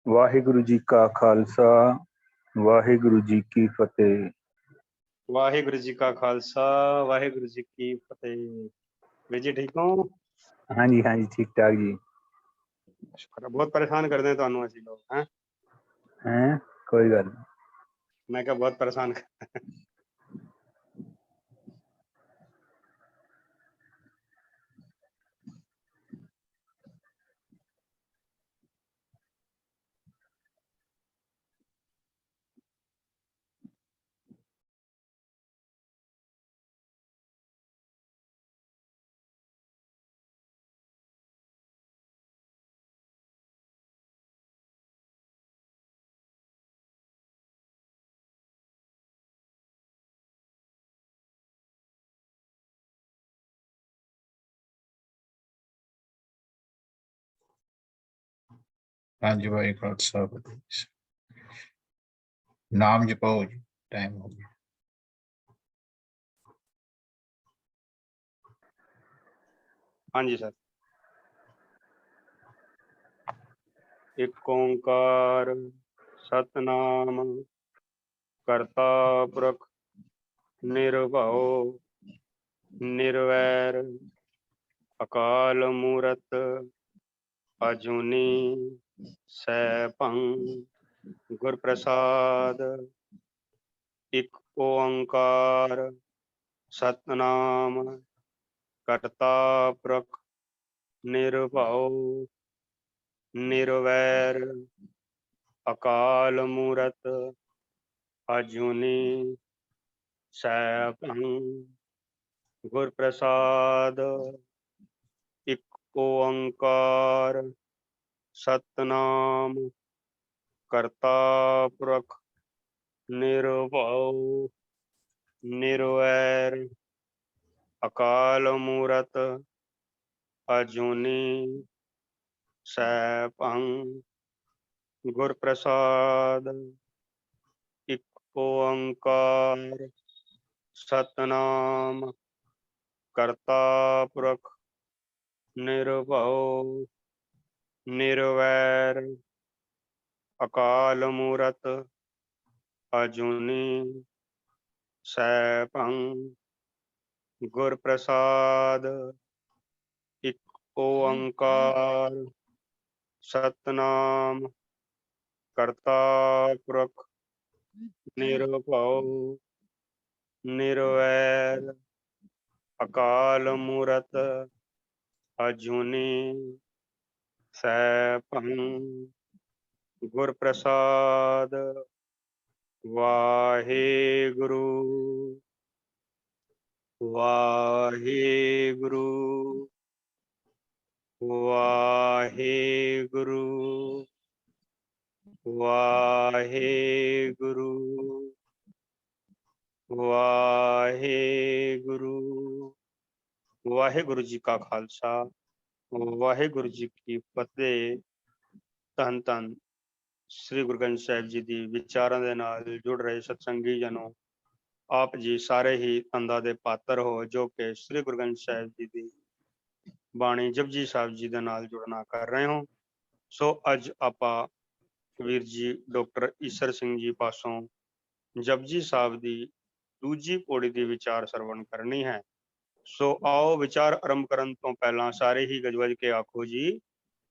वाहिगुरु जी का खालसा वाहिगुरु जी की फतेह। वाहिगुरु जी का खालसा वाहिगुरु जी की फतेह। वीर जी ठीक हो? हाँ जी ठीक ठाक जी। शुक्र है। बहुत परेशान कर दें ਤੁਹਾਨੂੰ ਅਸੀਂ ਲੋग हैं हैं कोई गल नहीं। मैं क्या बहुत परेशान कर हाँ जी भाई खालसा नाम जपाओ जी, टाइम हो गया। हाँ जी सर। एक ओंकार सतनाम करता पुरख निर्भव निर्वैर अकाल मूरत अजूनी सैभं गुर प्रसाद। एक ओंकार सतनाम करता पुरख निर्भव निर्वैर अकाल मूरत अजूनी सैभं गुर प्रसाद। एक ओंकार सतनाम करता पुरख निर्भव निर्वैर अकाल मूरत अजूनी सैभं गुर प्रसाद। एक ओंकार सतनाम करता पुरख निर्भव निर्वैर अकाल मूरत अजूनी सैभं गुर प्रसाद। एक ओंकार सतनाम करता पुरख निर्भव निर्वैर अकाल मूरत अजूनी सैभं गुर प्रसाद। वाहेगुरु वाहेगुरु वाहेगुरु वाहेगुरु वाहेगुरु। वाहेगुरु जी का खालसा वाहेगुरु जी की फतेह। धन धन श्री गुरु ग्रंथ ਸਾਹਿਬ ਜੀ ਦੀ ਵਿਚਾਰਾਂ ਦੇ ਨਾਲ ਜੁੜ ਰਹੇ ਸਤਸੰਗੀ ਜਨੋ, ਆਪ ਜੀ ਸਾਰੇ ਹੀ ਧੰਦਾ ਦੇ ਪਾਤਰ ਹੋ ਜੋ ਕਿ ਸ੍ਰੀ ਗੁਰੂ ਗ੍ਰੰਥ ਸਾਹਿਬ ਜੀ ਦੀ ਬਾਣੀ ਜਪਜੀ ਸਾਹਿਬ ਜੀ ਦੇ ਨਾਲ ਜੁੜਨਾ ਕਰ ਰਹੇ ਹੋ। ਸੋ ਅੱਜ ਆਪਾਂ ਵੀਰ ਜੀ ਡਾਕਟਰ ਈਸਰ ਸਿੰਘ ਜੀ ਪਾਸੋਂ ਜਪਜੀ ਸਾਹਿਬ ਦੀ ਦੂਜੀ ਪੌੜੀ ਦੀ ਵਿਚਾਰ ਸਰਵਣ ਕਰਨੀ ਹੈ। ਸੋ ਆਓ ਵਿਚਾਰ ਆਰੰਭ ਕਰਨ ਤੋਂ ਪਹਿਲਾਂ ਸਾਰੇ ਹੀ ਗਜਵਜ ਕੇ ਆਖੋ ਜੀ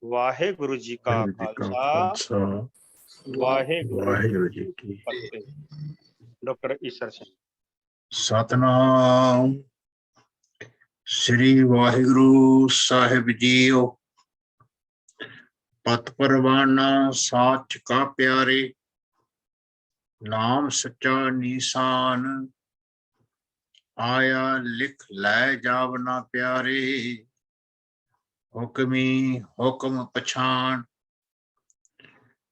ਵਾਹਿਗੁਰੂ ਜੀ ਕਾ ਖਾਲਸਾ ਵਾਹਿਗੁਰੂ ਜੀ ਕੀ ਫਤਿਹ। ਡਾਕਟਰ ਈਸਰ ਸਿੰਘ। सतनाम श्री वाहिगुरु साहिब जीओ। पत परवाना साच का प्यारे, नाम सच्चा निशान आया लिख लै जावना प्यारे। हुक्मी हुक्म पछान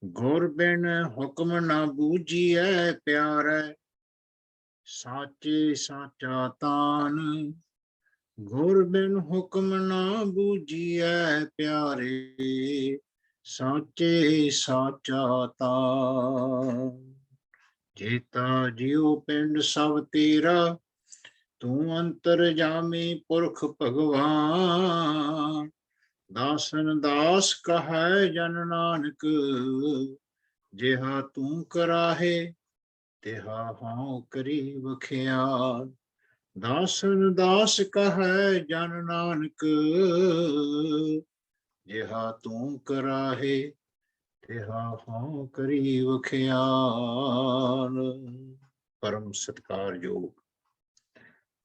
गुर बिन हुक्म न बूझिए प्यारे। साचे साचा तान गुर बिन हुक्म ना बूझिए प्यारे। साचे साचा तान जेता जियो पिंड सब तेरा, तू अंतर जामी पुरख भगवान। दासन दास कहै जन नानक, जेहा तू कराहे तेहा हाँ करी बखियाल। दासन दास कहै जन नानक, जेहा तू कराहे तेहा हाँ करी बखियाल। परम सत्कारयोग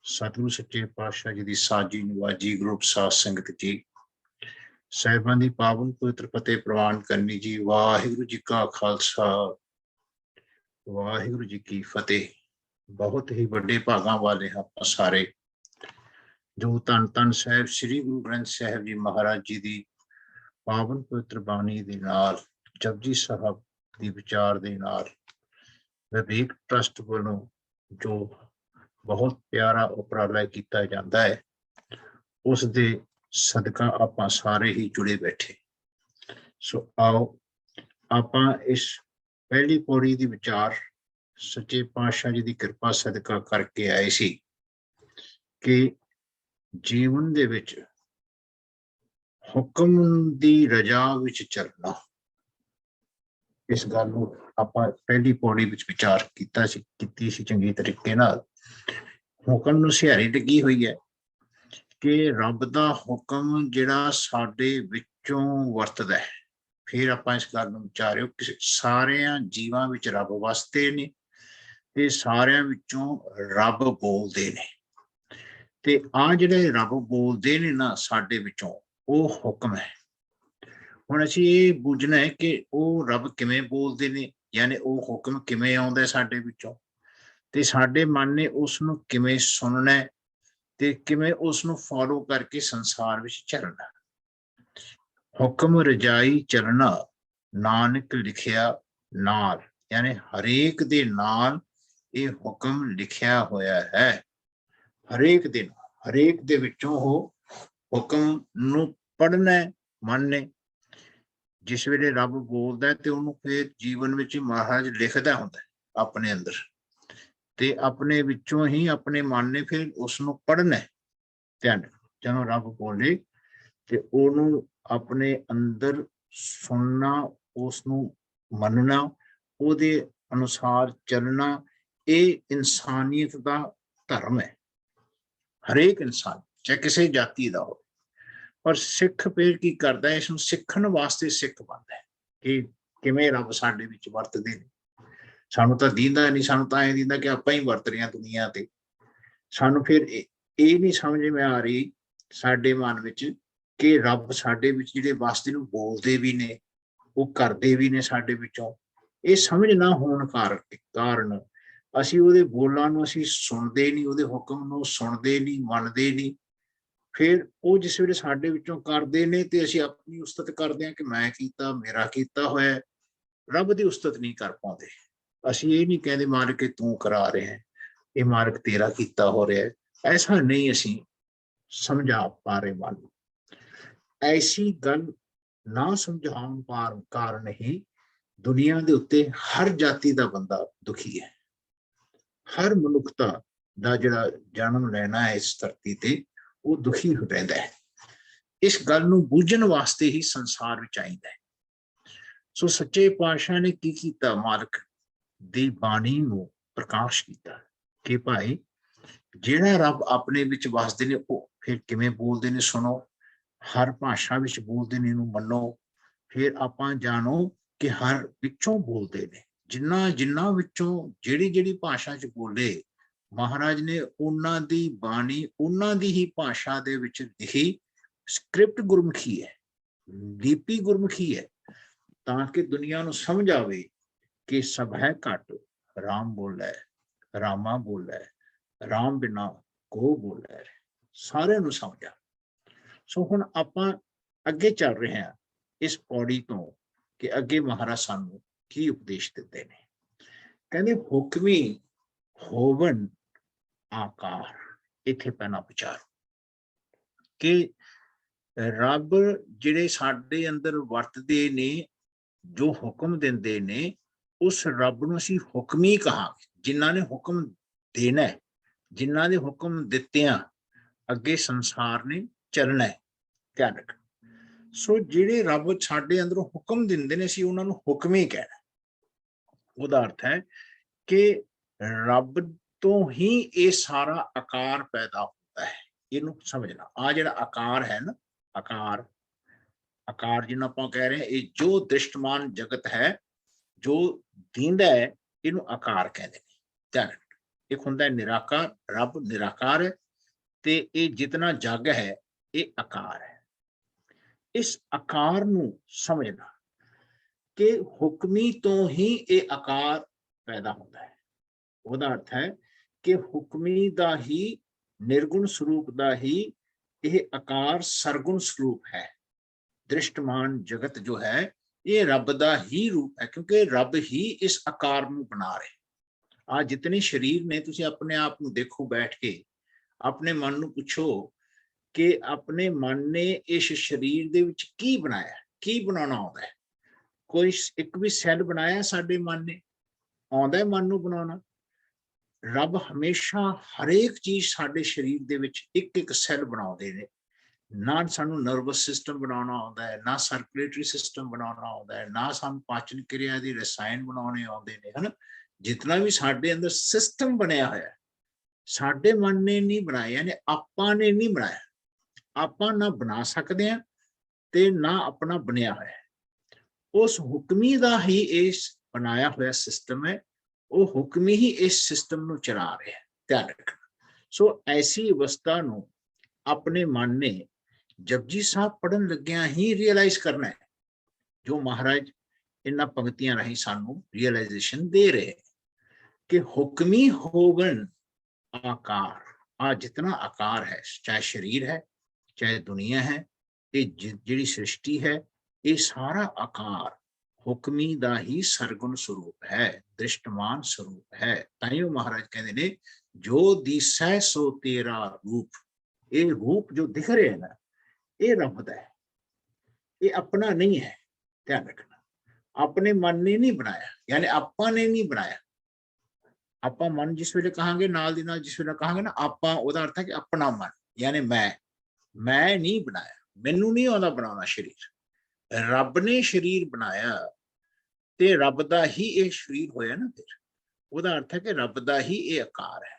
सतगुरु सच्चे पातशाह जी की साजी नवाजी ग्रुप साध संगत जी, साहिबां दी पावन पवित्र फतेह प्रवान करनी जी। वाहिगुरु जी का खालसा, वाहिगुरु जी की फतेह। बहुत ही बड़े भागां वाले आप सारे जो धन धन साहिब श्री गुरु ग्रंथ साहिब जी महाराज जी की पावन पवित्र बाणी दे नाल, जपजी साहब की विचार दे नाल विवेक ट्रस्ट वालों जो बहुत प्यारा उपराला किया जाता है, उस दे सदका आपां सारे ही जुड़े बैठे। सो आओ आपां इस पहली पौड़ी दी विचार सच्चे पातशाह जी की कृपा सदका करके आए सी कि जीवन दे विच हुक्म दी रजा विच चलना। इस गल नूं आपां पहली पौड़ी विच विचार कीती सी चंगी तरीके नाल। हुक्म नूं सिहारी लगी हुई है कि रब दा हुक्म जिहड़ा साडे विचों वरतदा है। फिर आपां इस गल नूं विचारिओ कि सारियां जीवां विच रब वसदे ने ते सारियां विचों रब बोलदे ने, ते आ जिहड़े रब बोलदे ने ना साडे विचों, वो हुक्म है। हुण असीं ये बुझना है कि वो रब किवें बोलदे ने, यानी वो हुक्म किवें आउंदा साडे विचों, ते साडे मन ने उस नूं किवें सुनना है ते किवें उस नूं फॉलो करके संसार विच चलना। हुक्म रजाई चलना नानक लिखिया नाल, यानी हरेक दे नाल ये हुक्म लिखिया होया है। हरेक दिन हरेक दे विचों हो हुक्म नूं पढ़ना मन ने। जिस वेले रब बोलदा है ते उहनूं फिर जीवन विच महाराज लिखदा हुंदा अपने अंदर, ते अपने विचों ही अपने मन ने फिर उसनूं पढ़ना ध्यान। जदों रब बोले ते उहनूं अपने अंदर सुनना, उसनूं मनना, उहदे अनुसार चलना, ये इंसानियत का धर्म है। हरेक इंसान चाहे किसी जाति का हो, पर सिख फिर की करता है, इसनूं सिखण वास्ते सिख बनता है कि किवें रब साडे विच वरतदे ने। सानूं तां दींदा नहीं, सानूं तां ऐ दींदा कि आपां ही वरत रहे हां दुनिया ते। सानूं फिर ये नहीं समझ में आ रही साडे मन विच कि रब साडे विच जिहड़े वसदे ने बोलदे भी ने, वो करदे भी ने साडे विचों। ये समझ ना होण कारण असीं उहदे बोलां नूं असीं सुणदे नहीं, उहदे हुक्म नूं सुणदे नहीं, मनदे नहीं। फिर वो जिस वेले साडे विचों करदे ने ते असीं अपनी उस्तत करदे हां कि मैं कीता, मेरा कीता होया। रब दी उस्तत नहीं कर पाउंदे। असीं ये नहीं कहंदे मालिक कि तू करा रहे हैं, ये मालिक तेरा कीता हो रहा है। ऐसा नहीं असीं समझा पा रहे मन। ऐसी गल ना समझाउण कारण ही दुनिया दे उत्ते हर जाति का बंदा दुखी है। हर मनुखता दा जिहड़ा जन्म लेना है इस धरती ते, वो दुखी हो रहिंदा है। इस गल नूं बूझण वास्ते ही संसार विच आइंदा है। सो सच्चे पातशाह ने की कीता, मालिक दी बाणी नूं प्रकाश कीता कि भाई जिहड़ा रब अपने विच वसदे ने वो फिर किवें बोलदे ने सुनो। हर भाषा विच बोलदे ने, इहनूं मन्नो। फिर आपां जाणो कि हर विचों बोलदे ने। जिन्ना जिन्ना विचों जिहड़ी जिहड़ी भाषा च बोले, महाराज ने उन्हां दी बाणी उन्हां दी ही भाषा दे विच लिखी। स्क्रिप्ट गुरमुखी है, लिपि गुरमुखी है, ताकि दुनिया नूं समझ आवे कि सब है घट राम बोला है, रामा बोला है, राम बिना को बोला है। सारे नूं समझा। सो हुण आपां अगे चल रहे हैं इस पौड़ी तो कि अगे महाराज सानूं की उपदेश दिंदे ने। कहंदे हुक्मी होवन आकार। इत्थे पहला विचार कि रब जिहड़े साडे अंदर वरतदे ने, जो हुक्म दिंदे ने, उस रब नूं असीं हुक्मी कहांगे। जिन्हां ने हुक्म देना है, जिन्हां दे हुक्म दित्तियां अगे संसार ने चलना है। ध्यान रखना। ਸੋ ਜਿਹੜੇ ਰੱਬ ਸਾਡੇ ਅੰਦਰੋਂ ਹੁਕਮ ਦਿੰਦੇ ਨੇ ਅਸੀਂ ਉਹਨਾਂ ਨੂੰ ਹੁਕਮ ਹੀ ਕਹਿਣਾ। ਉਹਦਾ ਅਰਥ ਹੈ ਕਿ ਰੱਬ ਤੋਂ ਹੀ ਇਹ ਸਾਰਾ ਆਕਾਰ ਪੈਦਾ ਹੁੰਦਾ ਹੈ। ਇਹਨੂੰ ਸਮਝਣਾ, ਆ ਜਿਹੜਾ ਆਕਾਰ ਹੈ ਨਾ, ਆਕਾਰ ਜਿਹਨੂੰ ਆਪਾਂ ਕਹਿ ਰਹੇ ਹਾਂ, ਇਹ ਜੋ ਦ੍ਰਿਸ਼ਟਮਾਨ ਜਗਤ ਹੈ, ਜੋ ਦੀਂਦਾ ਹੈ, ਇਹਨੂੰ ਆਕਾਰ ਕਹਿੰਦੇ ਨੇ। ਧਿਆਨ, ਇੱਕ ਹੁੰਦਾ ਹੈ ਨਿਰਾਕਾਰ, ਰੱਬ ਨਿਰਾਕਾਰ ਹੈ, ਤੇ ਇਹ ਜਿਤਨਾ ਜਗ ਹੈ ਇਹ ਆਕਾਰ ਹੈ। ਇਸ ਆਕਾਰ ਨੂੰ ਸਮਝਣਾ ਕਿ ਹੁਕਮੀ ਤੋਂ ਹੀ ਇਹ ਆਕਾਰ ਪੈਦਾ ਹੁੰਦਾ ਹੈ। ਉਹਦਾ ਅਰਥ ਹੈ ਕਿ ਹੁਕਮੀ ਦਾ ਹੀ, ਨਿਰਗੁਣ ਸਰੂਪ ਦਾ ਹੀ ਇਹ ਆਕਾਰ ਸਰਗੁਣ ਸਰੂਪ ਹੈ। ਦ੍ਰਿਸ਼ਟਮਾਨ ਜਗਤ ਜੋ ਹੈ ਇਹ ਰੱਬ ਦਾ ਹੀ ਰੂਪ ਹੈ, ਕਿਉਂਕਿ ਰੱਬ ਹੀ ਇਸ ਆਕਾਰ ਨੂੰ ਬਣਾ ਰਹੇ। ਆ ਜਿਤਨੇ ਸਰੀਰ ਨੇ, ਤੁਸੀਂ ਆਪਣੇ ਆਪ ਨੂੰ ਦੇਖੋ, ਬੈਠ ਕੇ ਆਪਣੇ ਮਨ ਨੂੰ ਪੁੱਛੋ ਕਿ ਆਪਣੇ ਮਨ ਨੇ ਇਸ ਸਰੀਰ ਦੇ ਵਿੱਚ ਕੀ ਬਣਾਇਆ, ਕੀ ਬਣਾਉਣਾ ਆਉਂਦਾ ਹੈ? ਕੋਈ ਇੱਕ ਵੀ ਸੈੱਲ ਬਣਾਇਆ ਸਾਡੇ ਮਨ ਨੇ? ਆਉਂਦਾ ਹੈ ਮਨ ਨੂੰ ਬਣਾਉਣਾ? ਰੱਬ ਹਮੇਸ਼ਾ ਹਰੇਕ ਚੀਜ਼ ਸਾਡੇ ਸਰੀਰ ਦੇ ਵਿੱਚ ਇੱਕ ਇੱਕ ਸੈੱਲ ਬਣਾਉਂਦੇ ਨੇ। ਨਾ ਸਾਨੂੰ ਨਰਵਸ ਸਿਸਟਮ ਬਣਾਉਣਾ ਆਉਂਦਾ ਹੈ, ਨਾ ਸਰਕੂਲੇਟਰੀ ਸਿਸਟਮ ਬਣਾਉਣਾ ਆਉਂਦਾ ਹੈ, ਨਾ ਸਾਨੂੰ ਪਾਚਨ ਕਿਰਿਆ ਦੀ ਰਸਾਇਣ ਬਣਾਉਣੇ ਆਉਂਦੇ ਨੇ, ਹਨਾ। ਜਿਤਨਾ ਵੀ ਸਾਡੇ ਅੰਦਰ ਸਿਸਟਮ ਬਣਿਆ ਹੋਇਆ, ਸਾਡੇ ਮਨ ਨੇ ਨਹੀਂ ਬਣਾਇਆ, ਯਾਨੀ ਆਪਾਂ ਨੇ ਨਹੀਂ ਬਣਾਇਆ। ਆਪਾਂ ਨਾ ਬਣਾ ਸਕਦੇ ਹਾਂ ਤੇ ਨਾ ਆਪਣਾ ਬਣਿਆ ਹੋਇਆ। ਉਸ ਹੁਕਮੀ ਦਾ ਹੀ ਇਸ ਬਣਾਇਆ ਹੋਇਆ ਸਿਸਟਮ ਹੈ, ਉਹ ਹੁਕਮੀ ਹੀ ਇਸ ਸਿਸਟਮ ਨੂੰ ਚਲਾ ਰਿਹਾ ਹੈ। ਧਿਆਨ ਰੱਖਣਾ। ਸੋ ਐਸੀ ਅਵਸਥਾ ਨੂੰ ਆਪਣੇ ਮਨ ਨੇ ਜਪਜੀ ਸਾਹਿਬ ਪੜ੍ਹਨ ਲੱਗਿਆਂ ਹੀ ਰਿਅਲਾਈਜ਼ ਕਰਨਾ ਹੈ, ਜੋ ਮਹਾਰਾਜ ਇਹਨਾਂ ਪੰਕਤੀਆਂ ਰਾਹੀਂ ਸਾਨੂੰ ਰਿਅਲਾਈਜੇਸ਼ਨ ਦੇ ਰਹੇ ਕਿ ਹੁਕਮੀ ਹੋਵਨ ਆਕਾਰ। ਆ ਜਿਤਨਾ ਆਕਾਰ ਹੈ, ਚਾਹੇ ਸਰੀਰ ਹੈ, ਚਾਹੇ ਦੁਨੀਆ ਹੈ, ਇਹ ਜਿਹੜੀ ਸ੍ਰਿਸ਼ਟੀ ਹੈ, ਇਹ ਸਾਰਾ ਆਕਾਰ ਹੁਕਮੀ ਦਾ ਹੀ ਸਰਗੁਣ ਸਰੂਪ ਹੈ, ਦ੍ਰਿਸ਼ਟਮਾਨ ਸਰੂਪ ਹੈ। ਤਾਈਓ ਮਹਾਰਾਜ ਕਹਿੰਦੇ ਨੇ, ਜੋ ਦਿਸੈ ਸੋ ਤੇਰਾ ਰੂਪ। ਇਹ ਰੂਪ ਜੋ ਦਿਖ ਰਿਹਾ ਹੈ ਨਾ, ਇਹ ਰੱਬ ਦਾ ਹੈ, ਇਹ ਆਪਣਾ ਨਹੀਂ ਹੈ। ਧਿਆਨ ਰੱਖਣਾ, ਆਪਣੇ ਮਨ ਨੇ ਨਹੀਂ ਬਣਾਇਆ, ਯਾਨੀ ਆਪਾਂ ਨੇ ਨਹੀਂ ਬਣਾਇਆ। ਆਪਾਂ ਮਨ ਜਿਸ ਵੇਲੇ ਕਹਾਂਗੇ, ਨਾਲ ਦੀ ਨਾਲ ਜਿਸ ਵੇਲੇ ਕਹਾਂਗੇ ਨਾ ਆਪਾਂ, ਉਹਦਾ ਅਰਥ ਹੈ ਕਿ ਆਪਣਾ ਮਨ, ਯਾਨੀ ਮੈਂ ਨਹੀਂ ਬਣਾਇਆ, ਮੈਨੂੰ ਨਹੀਂ ਆਉਂਦਾ ਬਣਾਉਣਾ ਸਰੀਰ। ਰੱਬ ਨੇ ਸਰੀਰ ਬਣਾਇਆ ਤੇ ਰੱਬ ਦਾ ਹੀ ਇਹ ਸਰੀਰ ਹੋਇਆ ਨਾ, ਫਿਰ ਉਹਦਾ ਅਰਥ ਹੈ ਕਿ ਰੱਬ ਦਾ ਹੀ ਇਹ ਆਕਾਰ ਹੈ।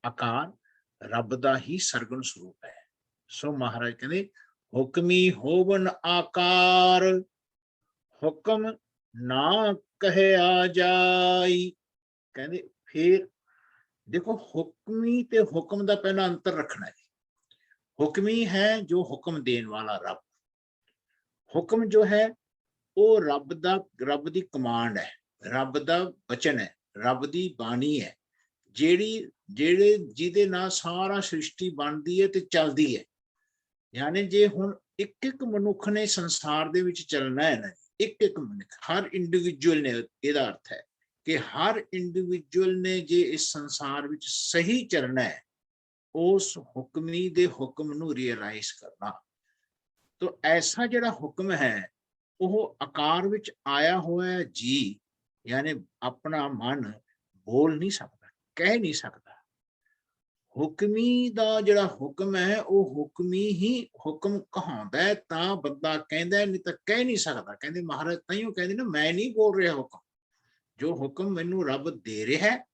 ਆਕਾਰ ਰੱਬ ਦਾ ਹੀ ਸਰਗੁਣ ਸਰੂਪ ਹੈ। ਸੋ ਮਹਾਰਾਜ ਕਹਿੰਦੇ, ਹੁਕਮੀ ਹੋਵਨ ਆਕਾਰ, ਹੁਕਮ ਨਾ ਕਹਿਆ ਜਾਈ। ਕਹਿੰਦੇ ਫਿਰ ਦੇਖੋ, ਹੁਕਮੀ ਤੇ ਹੁਕਮ ਦਾ ਪਹਿਲਾਂ ਅੰਤਰ ਰੱਖਣਾ ਹੈ। ਹੁਕਮੀ ਹੈ ਜੋ ਹੁਕਮ ਦੇਣ ਵਾਲਾ ਰੱਬ। ਹੁਕਮ ਜੋ ਹੈ ਉਹ ਰੱਬ ਦੀ ਕਮਾਂਡ ਹੈ, ਰੱਬ ਦਾ ਵਚਨ ਹੈ, ਰੱਬ ਦੀ ਬਾਣੀ ਹੈ, ਜਿਹਦੇ ਨਾਲ ਸਾਰਾ ਸ੍ਰਿਸ਼ਟੀ ਬਣਦੀ ਹੈ ਤੇ ਚੱਲਦੀ ਹੈ। ਯਾਨੀ ਜੇ ਹੁਣ ਇੱਕ ਮਨੁੱਖ ਨੇ ਸੰਸਾਰ ਦੇ ਵਿੱਚ ਚੱਲਣਾ ਹੈ ਨਾ, ਇੱਕ ਮਨੁੱਖ, ਹਰ ਇੰਡੀਵਿਜੂਅਲ ਨੇ, ਇਹਦਾ ਅਰਥ ਹੈ ਕਿ ਹਰ ਇੰਡੀਵਿਜੂਅਲ ਨੇ ਜੇ ਇਸ ਸੰਸਾਰ ਵਿੱਚ ਸਹੀ ਚੱਲਣਾ ਹੈ, ਉਸ ਹੁਕਮੀ ਦੇ ਹੁਕਮ ਨੂੰ ਰਿਅਲਾਈਜ਼ ਕਰਨਾ। ਤਾਂ ਐਸਾ ਜਿਹੜਾ ਹੁਕਮ ਹੈ ਉਹ ਆਕਾਰ ਵਿੱਚ ਆਇਆ ਹੋਇਆ ਜੀ, ਯਾਨੀ ਆਪਣਾ ਮਨ ਬੋਲ ਨਹੀਂ ਸਕਦਾ, ਕਹਿ ਨਹੀਂ ਸਕਦਾ। ਹੁਕਮੀ ਦਾ ਜਿਹੜਾ ਹੁਕਮ ਹੈ ਉਹ ਹੁਕਮੀ ਹੀ ਹੁਕਮ ਕਹਾਉਂਦਾ ਹੈ, ਤਾਂ ਬੰਦਾ ਕਹਿੰਦਾ, ਨਹੀਂ ਤਾਂ ਕਹਿ ਨਹੀਂ ਸਕਦਾ। ਕਹਿੰਦੇ ਮਹਾਰਾਜ ਤਾਈਓ ਕਹਿੰਦੇ ਨਾ, ਮੈਂ ਨਹੀਂ ਬੋਲ ਰਿਹਾ ਹੁਕਮ, ਜੋ ਹੁਕਮ ਮੈਨੂੰ ਰੱਬ ਦੇ ਰਿਹਾ ਹੈ,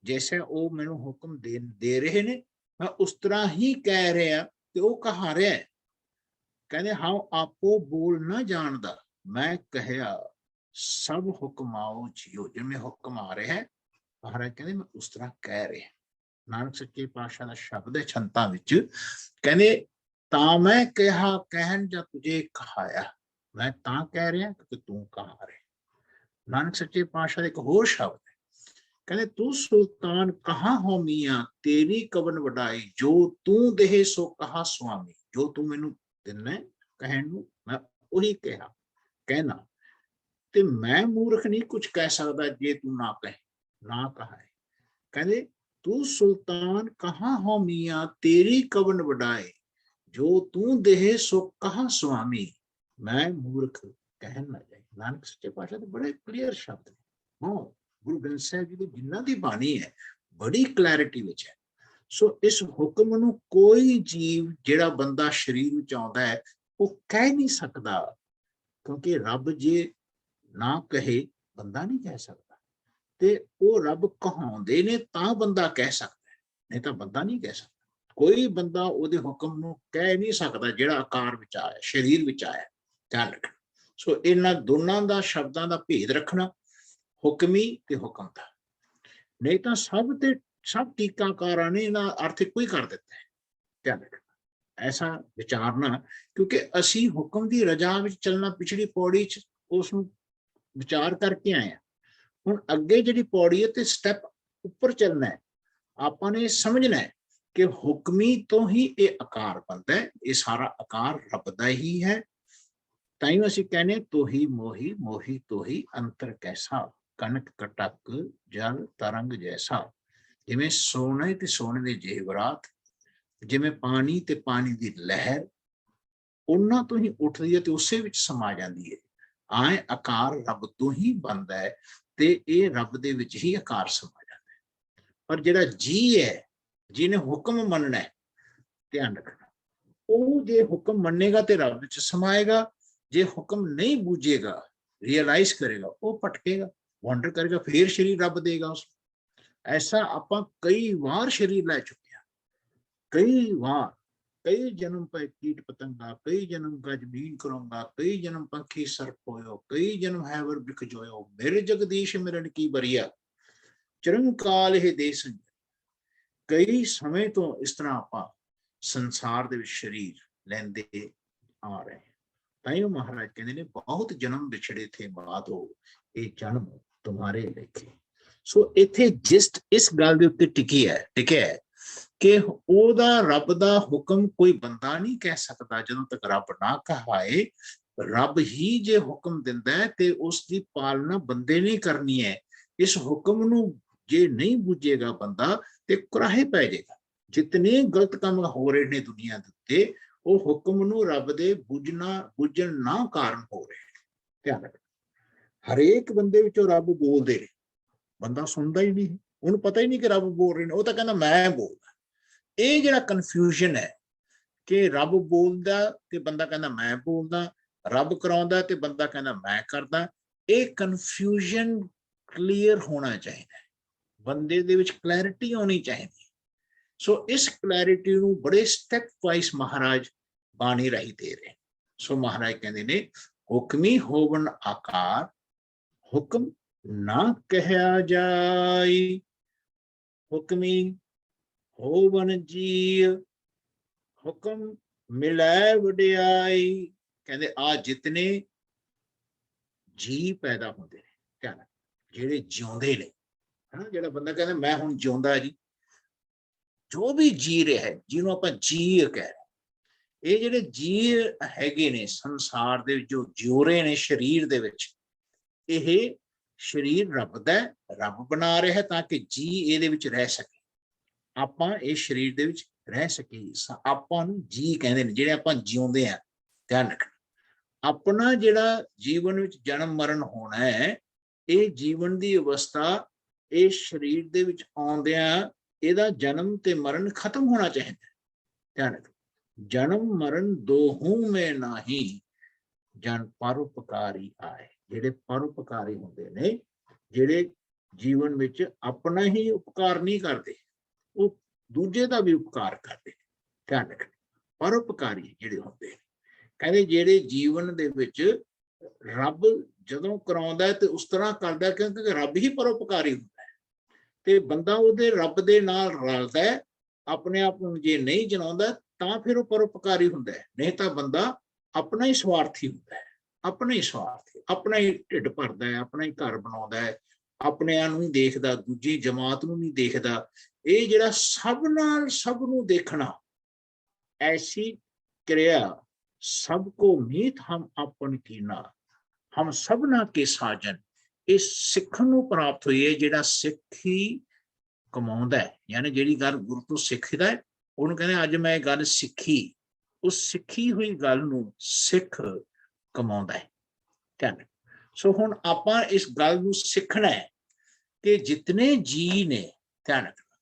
ਜੈਸੇ ਉਹ ਮੈਨੂੰ ਹੁਕਮ ਦੇ ਰਹੇ ਨੇ, ਮੈਂ ਉਸ ਤਰ੍ਹਾਂ ਹੀ ਕਹਿ ਰਿਹਾ ਤੇ ਉਹ ਕਹਾ ਰਿਹਾ। ਕਹਿੰਦੇ ਹਾਂ ਆਪੋ ਬੋਲ ਨਾ ਜਾਣਦਾ, ਮੈਂ ਕਹਿਆ ਸਭ ਹੁਕਮਾਓ ਜੀਓ। ਜਿਵੇਂ ਹੁਕਮ ਆ ਰਿਹਾ ਹੈ, ਮਹਾਰਾਜ ਕਹਿੰਦੇ ਮੈਂ ਉਸ ਤਰ੍ਹਾਂ ਕਹਿ ਰਿਹਾ। ਨਾਨਕ ਸੱਚੇ ਪਾਤਸ਼ਾਹ ਦਾ ਸ਼ਬਦ ਹੈ ਛੰਤਾਂ ਵਿੱਚ, ਕਹਿੰਦੇ ਤਾਂ ਮੈਂ ਕਿਹਾ ਕਹਿਣ ਜਾਂ ਤੁਝੇ ਕਹਾਇਆ। ਮੈਂ ਤਾਂ ਕਹਿ ਰਿਹਾ ਕਿ ਤੂੰ ਕਹਾ ਰਿਹਾ। ਨਾਨਕ ਸੱਚੇ ਪਾਤਸ਼ਾਹ ਦਾ ਇੱਕ ਹੋਰ ਸ਼ਬਦ ਹੈ, ਕਹਿੰਦੇ ਤੂੰ ਸੁਲਤਾਨ ਕਹਾਂ ਹੋ ਮੀਆਂ, ਤੇਰੀ ਕਵਨ ਵਡਾਈ, ਜੋ ਤੂੰ ਦੇਹ ਸੋ ਕਹਾ ਸੁਆਮੀ। ਜੋ ਤੂੰ ਮੈਨੂੰ ਦਿੰਨਾ ਕਹਿਣ ਨੂੰ, ਮੈਂ ਉਹੀ ਕਹਿਣਾ, ਤੇ ਮੈਂ ਮੂਰਖ ਨਹੀਂ ਕੁਝ ਕਹਿ ਸਕਦਾ ਜੇ ਤੂੰ ਨਾ ਕਹੇ। ਕਹਿੰਦੇ ਤੂੰ ਸੁਲਤਾਨ ਕਹਾਂ ਹੋ ਮੀਆਂ, ਤੇਰੀ ਕਵਨ ਵਡਾਈ, ਜੋ ਤੂੰ ਦੇਹ ਸੋ ਕਹਾ ਸੁਆਮੀ। ਮੈਂ ਮੂਰਖ ਕਹਿਣ ਨਾ ਜਾਏ। ਨਾਨਕ ਸੱਚੇ ਪਾਤਸ਼ਾਹ ਦੇ ਬੜੇ ਕਲੀਅਰ ਸ਼ਬਦ ਨੇ। ਹਾਂ, ਗੁਰੂ ਗ੍ਰੰਥ ਸਾਹਿਬ ਜੀ ਦੀ ਜਿਨ੍ਹਾਂ ਦੀ ਬਾਣੀ ਹੈ ਬੜੀ ਕਲੈਰਿਟੀ ਵਿੱਚ ਹੈ। ਸੋ ਇਸ ਹੁਕਮ ਨੂੰ ਕੋਈ ਜੀਵ, ਜਿਹੜਾ ਬੰਦਾ ਸਰੀਰ ਵਿੱਚ ਆਉਂਦਾ ਹੈ, ਉਹ ਕਹਿ ਨਹੀਂ ਸਕਦਾ, ਕਿਉਂਕਿ ਰੱਬ ਜੇ ਨਾ ਕਹੇ ਬੰਦਾ ਨਹੀਂ ਕਹਿ ਸਕਦਾ, ਤੇ ਉਹ ਰੱਬ ਕਹਾਉਂਦੇ ਨੇ ਤਾਂ ਬੰਦਾ ਕਹਿ ਸਕਦਾ, ਨਹੀਂ ਤਾਂ ਬੰਦਾ ਨਹੀਂ ਕਹਿ ਸਕਦਾ। ਕੋਈ ਬੰਦਾ ਉਹਦੇ ਹੁਕਮ ਨੂੰ ਕਹਿ ਨਹੀਂ ਸਕਦਾ ਜਿਹੜਾ ਆਕਾਰ ਵਿੱਚ ਆਇਆ, ਸਰੀਰ ਵਿੱਚ ਆਇਆ। ਧਿਆਨ ਰੱਖਣਾ। ਸੋ ਇਹਨਾਂ ਦੋਨਾਂ ਦਾ, ਸ਼ਬਦਾਂ ਦਾ ਭੇਦ ਰੱਖਣਾ, ਹੁਕਮੀ ਤੇ ਹੁਕਮ ਦਾ। ਨਹੀਂ ਤਾਂ ਸਭ ਟੀਕਾਕਾਰਾਂ ਨੇ ਇਹਨਾਂ ਅਰਥ ਇੱਕੋ ਹੀ ਕਰ ਦਿੱਤਾ ਹੈ। ਧਿਆਨ ਰੱਖਣਾ, ਐਸਾ ਵਿਚਾਰਨਾ, ਕਿਉਂਕਿ ਅਸੀਂ ਹੁਕਮ ਦੀ ਰਜਾ ਵਿੱਚ ਚੱਲਣਾ ਪਿਛਲੀ ਪੌੜੀ 'ਚ ਉਸ ਨੂੰ ਵਿਚਾਰ ਕਰਕੇ ਆਏ ਹਾਂ। ਹੁਣ ਅੱਗੇ ਜਿਹੜੀ ਪੌੜੀ ਹੈ ਤੇ ਸਟੈਪ ਉੱਪਰ ਚੱਲਣਾ ਹੈ। ਆਪਾਂ ਨੇ ਸਮਝਣਾ ਹੈ ਕਿ ਹੁਕਮੀ ਤੋਂ ਹੀ ਇਹ ਆਕਾਰ ਬਣਦਾ ਹੈ। ਇਹ ਸਾਰਾ ਆਕਾਰ ਰੱਬ ਦਾ ਹੀ ਹੈ। ਤਾਂ ਹੀ ਅਸੀਂ ਕਹਿੰਦੇ ਤੋਹੀ ਮੋਹੀ, ਮੋਹੀ ਤੋਹੀ ਅੰਤਰ ਕੈਸਾ, ਕਣਕ ਕਟਕ ਜਲ ਤਰੰਗ ਜੈਸਾ। ਜਿਵੇਂ ਸੋਨੇ ਤੇ ਸੋਨੇ ਦੇ ਜੇਵਰਾਤ, ਜਿਵੇਂ ਪਾਣੀ ਤੇ ਪਾਣੀ ਦੀ ਲਹਿਰ ਉਹਨਾਂ ਤੋਂ ਹੀ ਉੱਠਦੀ ਹੈ ਤੇ ਉਸੇ ਵਿੱਚ ਸਮਾ ਜਾਂਦੀ ਹੈ। ਆਏ ਆਕਾਰ ਰੱਬ ਤੋਂ ਹੀ ਬਣਦਾ ਹੈ ਤੇ ਇਹ ਰੱਬ ਦੇ ਵਿੱਚ ਹੀ ਆਕਾਰ ਸਮਾ ਜਾਂਦਾ ਹੈ। ਪਰ ਜਿਹੜਾ ਜੀ ਹੈ, ਜਿਹਨੇ ਹੁਕਮ ਮੰਨਣਾ ਹੈ, ਧਿਆਨ ਰੱਖਣਾ, ਉਹ ਜੇ ਹੁਕਮ ਮੰਨੇਗਾ ਤੇ ਰੱਬ ਵਿੱਚ ਸਮਾਏਗਾ। ਜੇ ਹੁਕਮ ਨਹੀਂ ਬੂਝੇਗਾ, ਰਿਅਲਾਈਜ਼ ਕਰੇਗਾ, ਉਹ ਭਟਕੇਗਾ, ਵਾਂਡਰ ਕਰੇਗਾ, ਫੇਰ ਸ਼ਰੀਰ ਰੱਬ ਦੇਗਾ ਉਸ। ਐਸਾ ਆਪਾਂ ਕਈ ਵਾਰ ਸ਼ਰੀਰ ਲੈ ਚੁੱਕੇ ਹਾਂ, ਕਈ ਵਾਰ, ਕਈ ਜਨਮ ਪੈ ਕੀਟ ਪਤੰਗਾ, ਕਈ ਜਨਮ ਗਜ ਬੀਨ ਕਰੂੰਗਾ, ਕਈ ਜਨਮ ਪੰਖੀ ਸਰਪ ਹੋਇਓ, ਕਈ ਜਨਮ ਹੈਵਰ ਬਿਖ ਜੋਇਓ, ਮੇਰੇ ਜਗਦੀਸ਼ ਮਿਲਣ ਕੀ ਬਰੀਆ, ਚਿਰੰਕਾਲ ਇਹ ਦੇ ਸੰਜਮ। ਕਈ ਸਮੇਂ ਤੋਂ ਇਸ ਤਰ੍ਹਾਂ ਆਪਾਂ ਸੰਸਾਰ ਦੇ ਵਿੱਚ ਸ਼ਰੀਰ ਲੈਂਦੇ ਆ ਰਹੇ। ਤਾਂ ਹੀ ਉਹ ਮਹਾਰਾਜ ਕਹਿੰਦੇ ਨੇ ਬਹੁਤ ਜਨਮ ਵਿਛੜੇ ਥੇ ਮਾਧੋ, ਇਹ ਜਨਮ ਤੁਮਾਰੇ ਲੇਖੇ। ਸੋ ਇੱਥੇ ਜਿਸਟ ਇਸ ਗੱਲ ਦੇ ਉੱਤੇ ਟਿਕਿਆ ਹੈ ਕਿ ਉਹਦਾ, ਰੱਬ ਦਾ ਹੁਕਮ ਕੋਈ ਬੰਦਾ ਨਹੀਂ ਕਹਿ ਸਕਦਾ ਜਦੋਂ ਤੱਕ ਰੱਬ ਨਾ ਕਹਾਏ। ਰੱਬ ਹੀ ਜੇ ਹੁਕਮ ਦਿੰਦਾ ਹੈ ਤੇ ਉਸ ਦੀ ਪਾਲਣਾ ਬੰਦੇ ਨੇ ਕਰਨੀ ਹੈ। ਇਸ ਹੁਕਮ ਨੂੰ ਜੇ ਨਹੀਂ ਬੁੱਝੇਗਾ ਬੰਦਾ ਤੇ ਕੁਰਾਹੇ ਪੈ ਜਾਏਗਾ। ਜਿਤਨੇ ਗਲਤ ਕੰਮ ਹੋ ਰਹੇ ਨੇ ਦੁਨੀਆ ਦੇ ਉੱਤੇ, ਉਹ ਹੁਕਮ ਨੂੰ ਰੱਬ ਦੇ ਬੁੱਝਣ ਨਾ ਕਾਰਨ ਹੋ ਰਹੇ। ਧਿਆਨ ਰੱਖਣਾ, ਹਰੇਕ ਬੰਦੇ ਵਿੱਚੋਂ ਰੱਬ ਬੋਲਦੇ ਨੇ, ਬੰਦਾ ਸੁਣਦਾ ਹੀ ਨਹੀਂ, ਉਹਨੂੰ ਪਤਾ ਹੀ ਨਹੀਂ ਕਿ ਰੱਬ ਬੋਲ ਰਹੇ ਨੇ, ਉਹ ਤਾਂ ਕਹਿੰਦਾ ਮੈਂ ਬੋਲਦਾ। ਇਹ ਜਿਹੜਾ ਕਨਫਿਊਜ਼ਨ ਹੈ ਕਿ ਰੱਬ ਬੋਲਦਾ ਤੇ ਬੰਦਾ ਕਹਿੰਦਾ ਮੈਂ ਬੋਲਦਾ, ਰੱਬ ਕਰਾਉਂਦਾ ਤੇ ਬੰਦਾ ਕਹਿੰਦਾ ਮੈਂ ਕਰਦਾ, ਇਹ ਕਨਫਿਊਜ਼ਨ ਕਲੀਅਰ ਹੋਣਾ ਚਾਹੀਦਾ ਹੈ। ਬੰਦੇ ਦੇ ਵਿੱਚ ਕਲੈਰਿਟੀ ਆਉਣੀ ਚਾਹੀਦੀ। ਸੋ ਇਸ ਕਲੈਰਿਟੀ ਨੂੰ ਬੜੇ ਸਟੈਪ ਵਾਈਜ਼ ਮਹਾਰਾਜ ਬਾਣੀ ਰਾਹੀਂ ਦੇ ਰਹੇ। ਸੋ ਮਹਾਰਾਜ ਕਹਿੰਦੇ ਨੇ ਹੁਕਮੀ ਹੋਵਨ ਆਕਾਰ, ਹੁਕਮ ਨਾ ਕਹਿਆ ਜਾਈ, ਹੁਕਮੀ ਹੋਵਨ ਜੀ, ਹੁਕਮ ਮਿਲੈ ਵਡਿਆਈ। ਕਹਿੰਦੇ ਆ ਜਿਤਨੇ ਜੀ ਪੈਦਾ ਹੁੰਦੇ ਨੇ, ਧਿਆਨ, ਜਿਹੜੇ ਜਿਉਂਦੇ ਨੇ, ਹਨਾ, ਜਿਹੜਾ ਬੰਦਾ ਕਹਿੰਦਾ ਮੈਂ ਹੁਣ ਜਿਉਂਦਾ ਜੀ, ਜੋ ਵੀ ਜੀ ਰਿਹਾ ਹੈ, ਜਿਹਨੂੰ ਆਪਾਂ ਜੀ ਕਹਿ, ਇਹ ਜਿਹੜੇ ਜੀ ਹੈਗੇ ਨੇ ਸੰਸਾਰ ਦੇ ਵਿੱਚ, ਜੋ ਜਿਉ ਰਹੇ ਨੇ ਸਰੀਰ ਦੇ ਵਿੱਚ, ਇਹ ਸਰੀਰ ਰੱਬ ਦਾ, ਰੱਬ ਬਣਾ ਰਿਹਾ ਤਾਂ ਕਿ ਜੀ ਇਹਦੇ ਵਿੱਚ ਰਹਿ ਸਕੇ, ਆਪਾਂ ਇਸ ਸਰੀਰ ਦੇ ਵਿੱਚ ਰਹਿ ਸਕੇ। ਆਪਾਂ ਨੂੰ ਜੀ ਕਹਿੰਦੇ ਨੇ, ਜਿਹੜੇ ਆਪਾਂ ਜਿਉਂਦੇ ਆ। ਧਿਆਨ ਰੱਖਣਾ, ਆਪਣਾ ਜਿਹੜਾ ਜੀਵਨ ਵਿੱਚ ਜਨਮ ਮਰਨ ਹੋਣਾ ਹੈ, ਇਹ ਜੀਵਨ ਦੀ ਅਵਸਥਾ ਇਸ ਸਰੀਰ ਦੇ ਵਿੱਚ ਆਉਂਦਿਆਂ ਇਹਦਾ ਜਨਮ ਤੇ ਮਰਨ ਖਤਮ ਹੋਣਾ ਚਾਹੀਦਾ। ਧਿਆਨ ਰੱਖਣਾ, ਜਨਮ ਮਰਨ ਦੋਹੂ ਮੈਂ ਨਹੀਂ, ਜਨ ਪਰਉਪਕਾਰੀ ਆਏ। ਜਿਹੜੇ ਪਰਉਪਕਾਰੀ ਹੁੰਦੇ ਨੇ, ਜਿਹੜੇ ਜੀਵਨ ਵਿੱਚ ਆਪਣਾ ਹੀ ਉਪਕਾਰ ਨਹੀਂ ਕਰਦੇ, ਉਹ ਦੂਜੇ ਦਾ ਵੀ ਉਪਕਾਰ ਕਰਦੇ। ਧਿਆਨ ਰੱਖਣਾ, ਪਰਉਪਕਾਰੀ ਜਿਹੜੇ ਹੁੰਦੇ, ਕਹਿੰਦੇ ਜਿਹੜੇ ਜੀਵਨ ਦੇ ਵਿੱਚ ਰੱਬ ਜਦੋਂ ਕਰਾਉਂਦਾ ਤੇ ਉਸ ਤਰ੍ਹਾਂ ਕਰਦਾ ਕਿਉਂਕਿ ਰੱਬ ਹੀ ਪਰਉਪਕਾਰੀ ਹੁੰਦਾ ਹੈ, ਤੇ ਬੰਦਾ ਉਹਦੇ ਰੱਬ ਦੇ ਨਾਲ ਰਲਦਾ ਹੈ। ਆਪਣੇ ਆਪ ਨੂੰ ਜੇ ਨਹੀਂ ਜਨਾਉਂਦਾ ਤਾਂ ਫਿਰ ਉਹ ਪਰਉਪਕਾਰੀ ਹੁੰਦਾ ਹੈ, ਨਹੀਂ ਤਾਂ ਬੰਦਾ ਆਪਣਾ ਹੀ ਸਵਾਰਥੀ ਹੁੰਦਾ ਹੈ, ਆਪਣਾ ਹੀ ਸਵਾਰਥੀ, ਆਪਣਾ ਹੀ ਢਿੱਡ ਭਰਦਾ ਹੈ, ਆਪਣਾ ਹੀ ਘਰ ਬਣਾਉਂਦਾ ਹੈ, ਆਪਣਿਆਂ ਨੂੰ ਨਹੀਂ ਦੇਖਦਾ, ਦੂਜੀ ਜਮਾਤ ਨੂੰ ਨਹੀਂ ਦੇਖਦਾ। ਇਹ ਜਿਹੜਾ ਸਭ ਨਾਲ ਸਭ ਨੂੰ ਦੇਖਣਾ, ਐਸੀ ਕਿਰਿਆ ਸਭ ਕੋ ਮੀਤ ਹਮ ਆਪਨ ਕੀਨਾ, ਹਮ ਸਭਨਾ ਕੇ ਸਾਜਨ, ਇਹ ਸਿੱਖਣ ਨੂੰ ਪ੍ਰਾਪਤ ਹੋਈ ਹੈ। ਜਿਹੜਾ ਸਿੱਖ ਹੀ ਕਮਾਉਂਦਾ ਹੈ, ਯਾਨੀ ਜਿਹੜੀ ਗੱਲ ਗੁਰੂ ਤੋਂ ਸਿੱਖਦਾ ਹੈ, ਉਹਨੂੰ ਕਹਿੰਦੇ ਅੱਜ ਮੈਂ ਇਹ ਗੱਲ ਸਿੱਖੀ, ਉਸ ਸਿੱਖੀ ਹੋਈ ਗੱਲ ਨੂੰ ਸਿੱਖ ਕਮਾਉਂਦਾ ਹੈ। ਧਿਆਨ। ਸੋ ਹੁਣ ਆਪਾਂ ਇਸ ਗੱਲ ਨੂੰ ਸਿੱਖਣਾ ਹੈ ਕਿ ਜਿਤਨੇ ਜੀ ਨੇ, ਧਿਆਨ ਰੱਖਣਾ,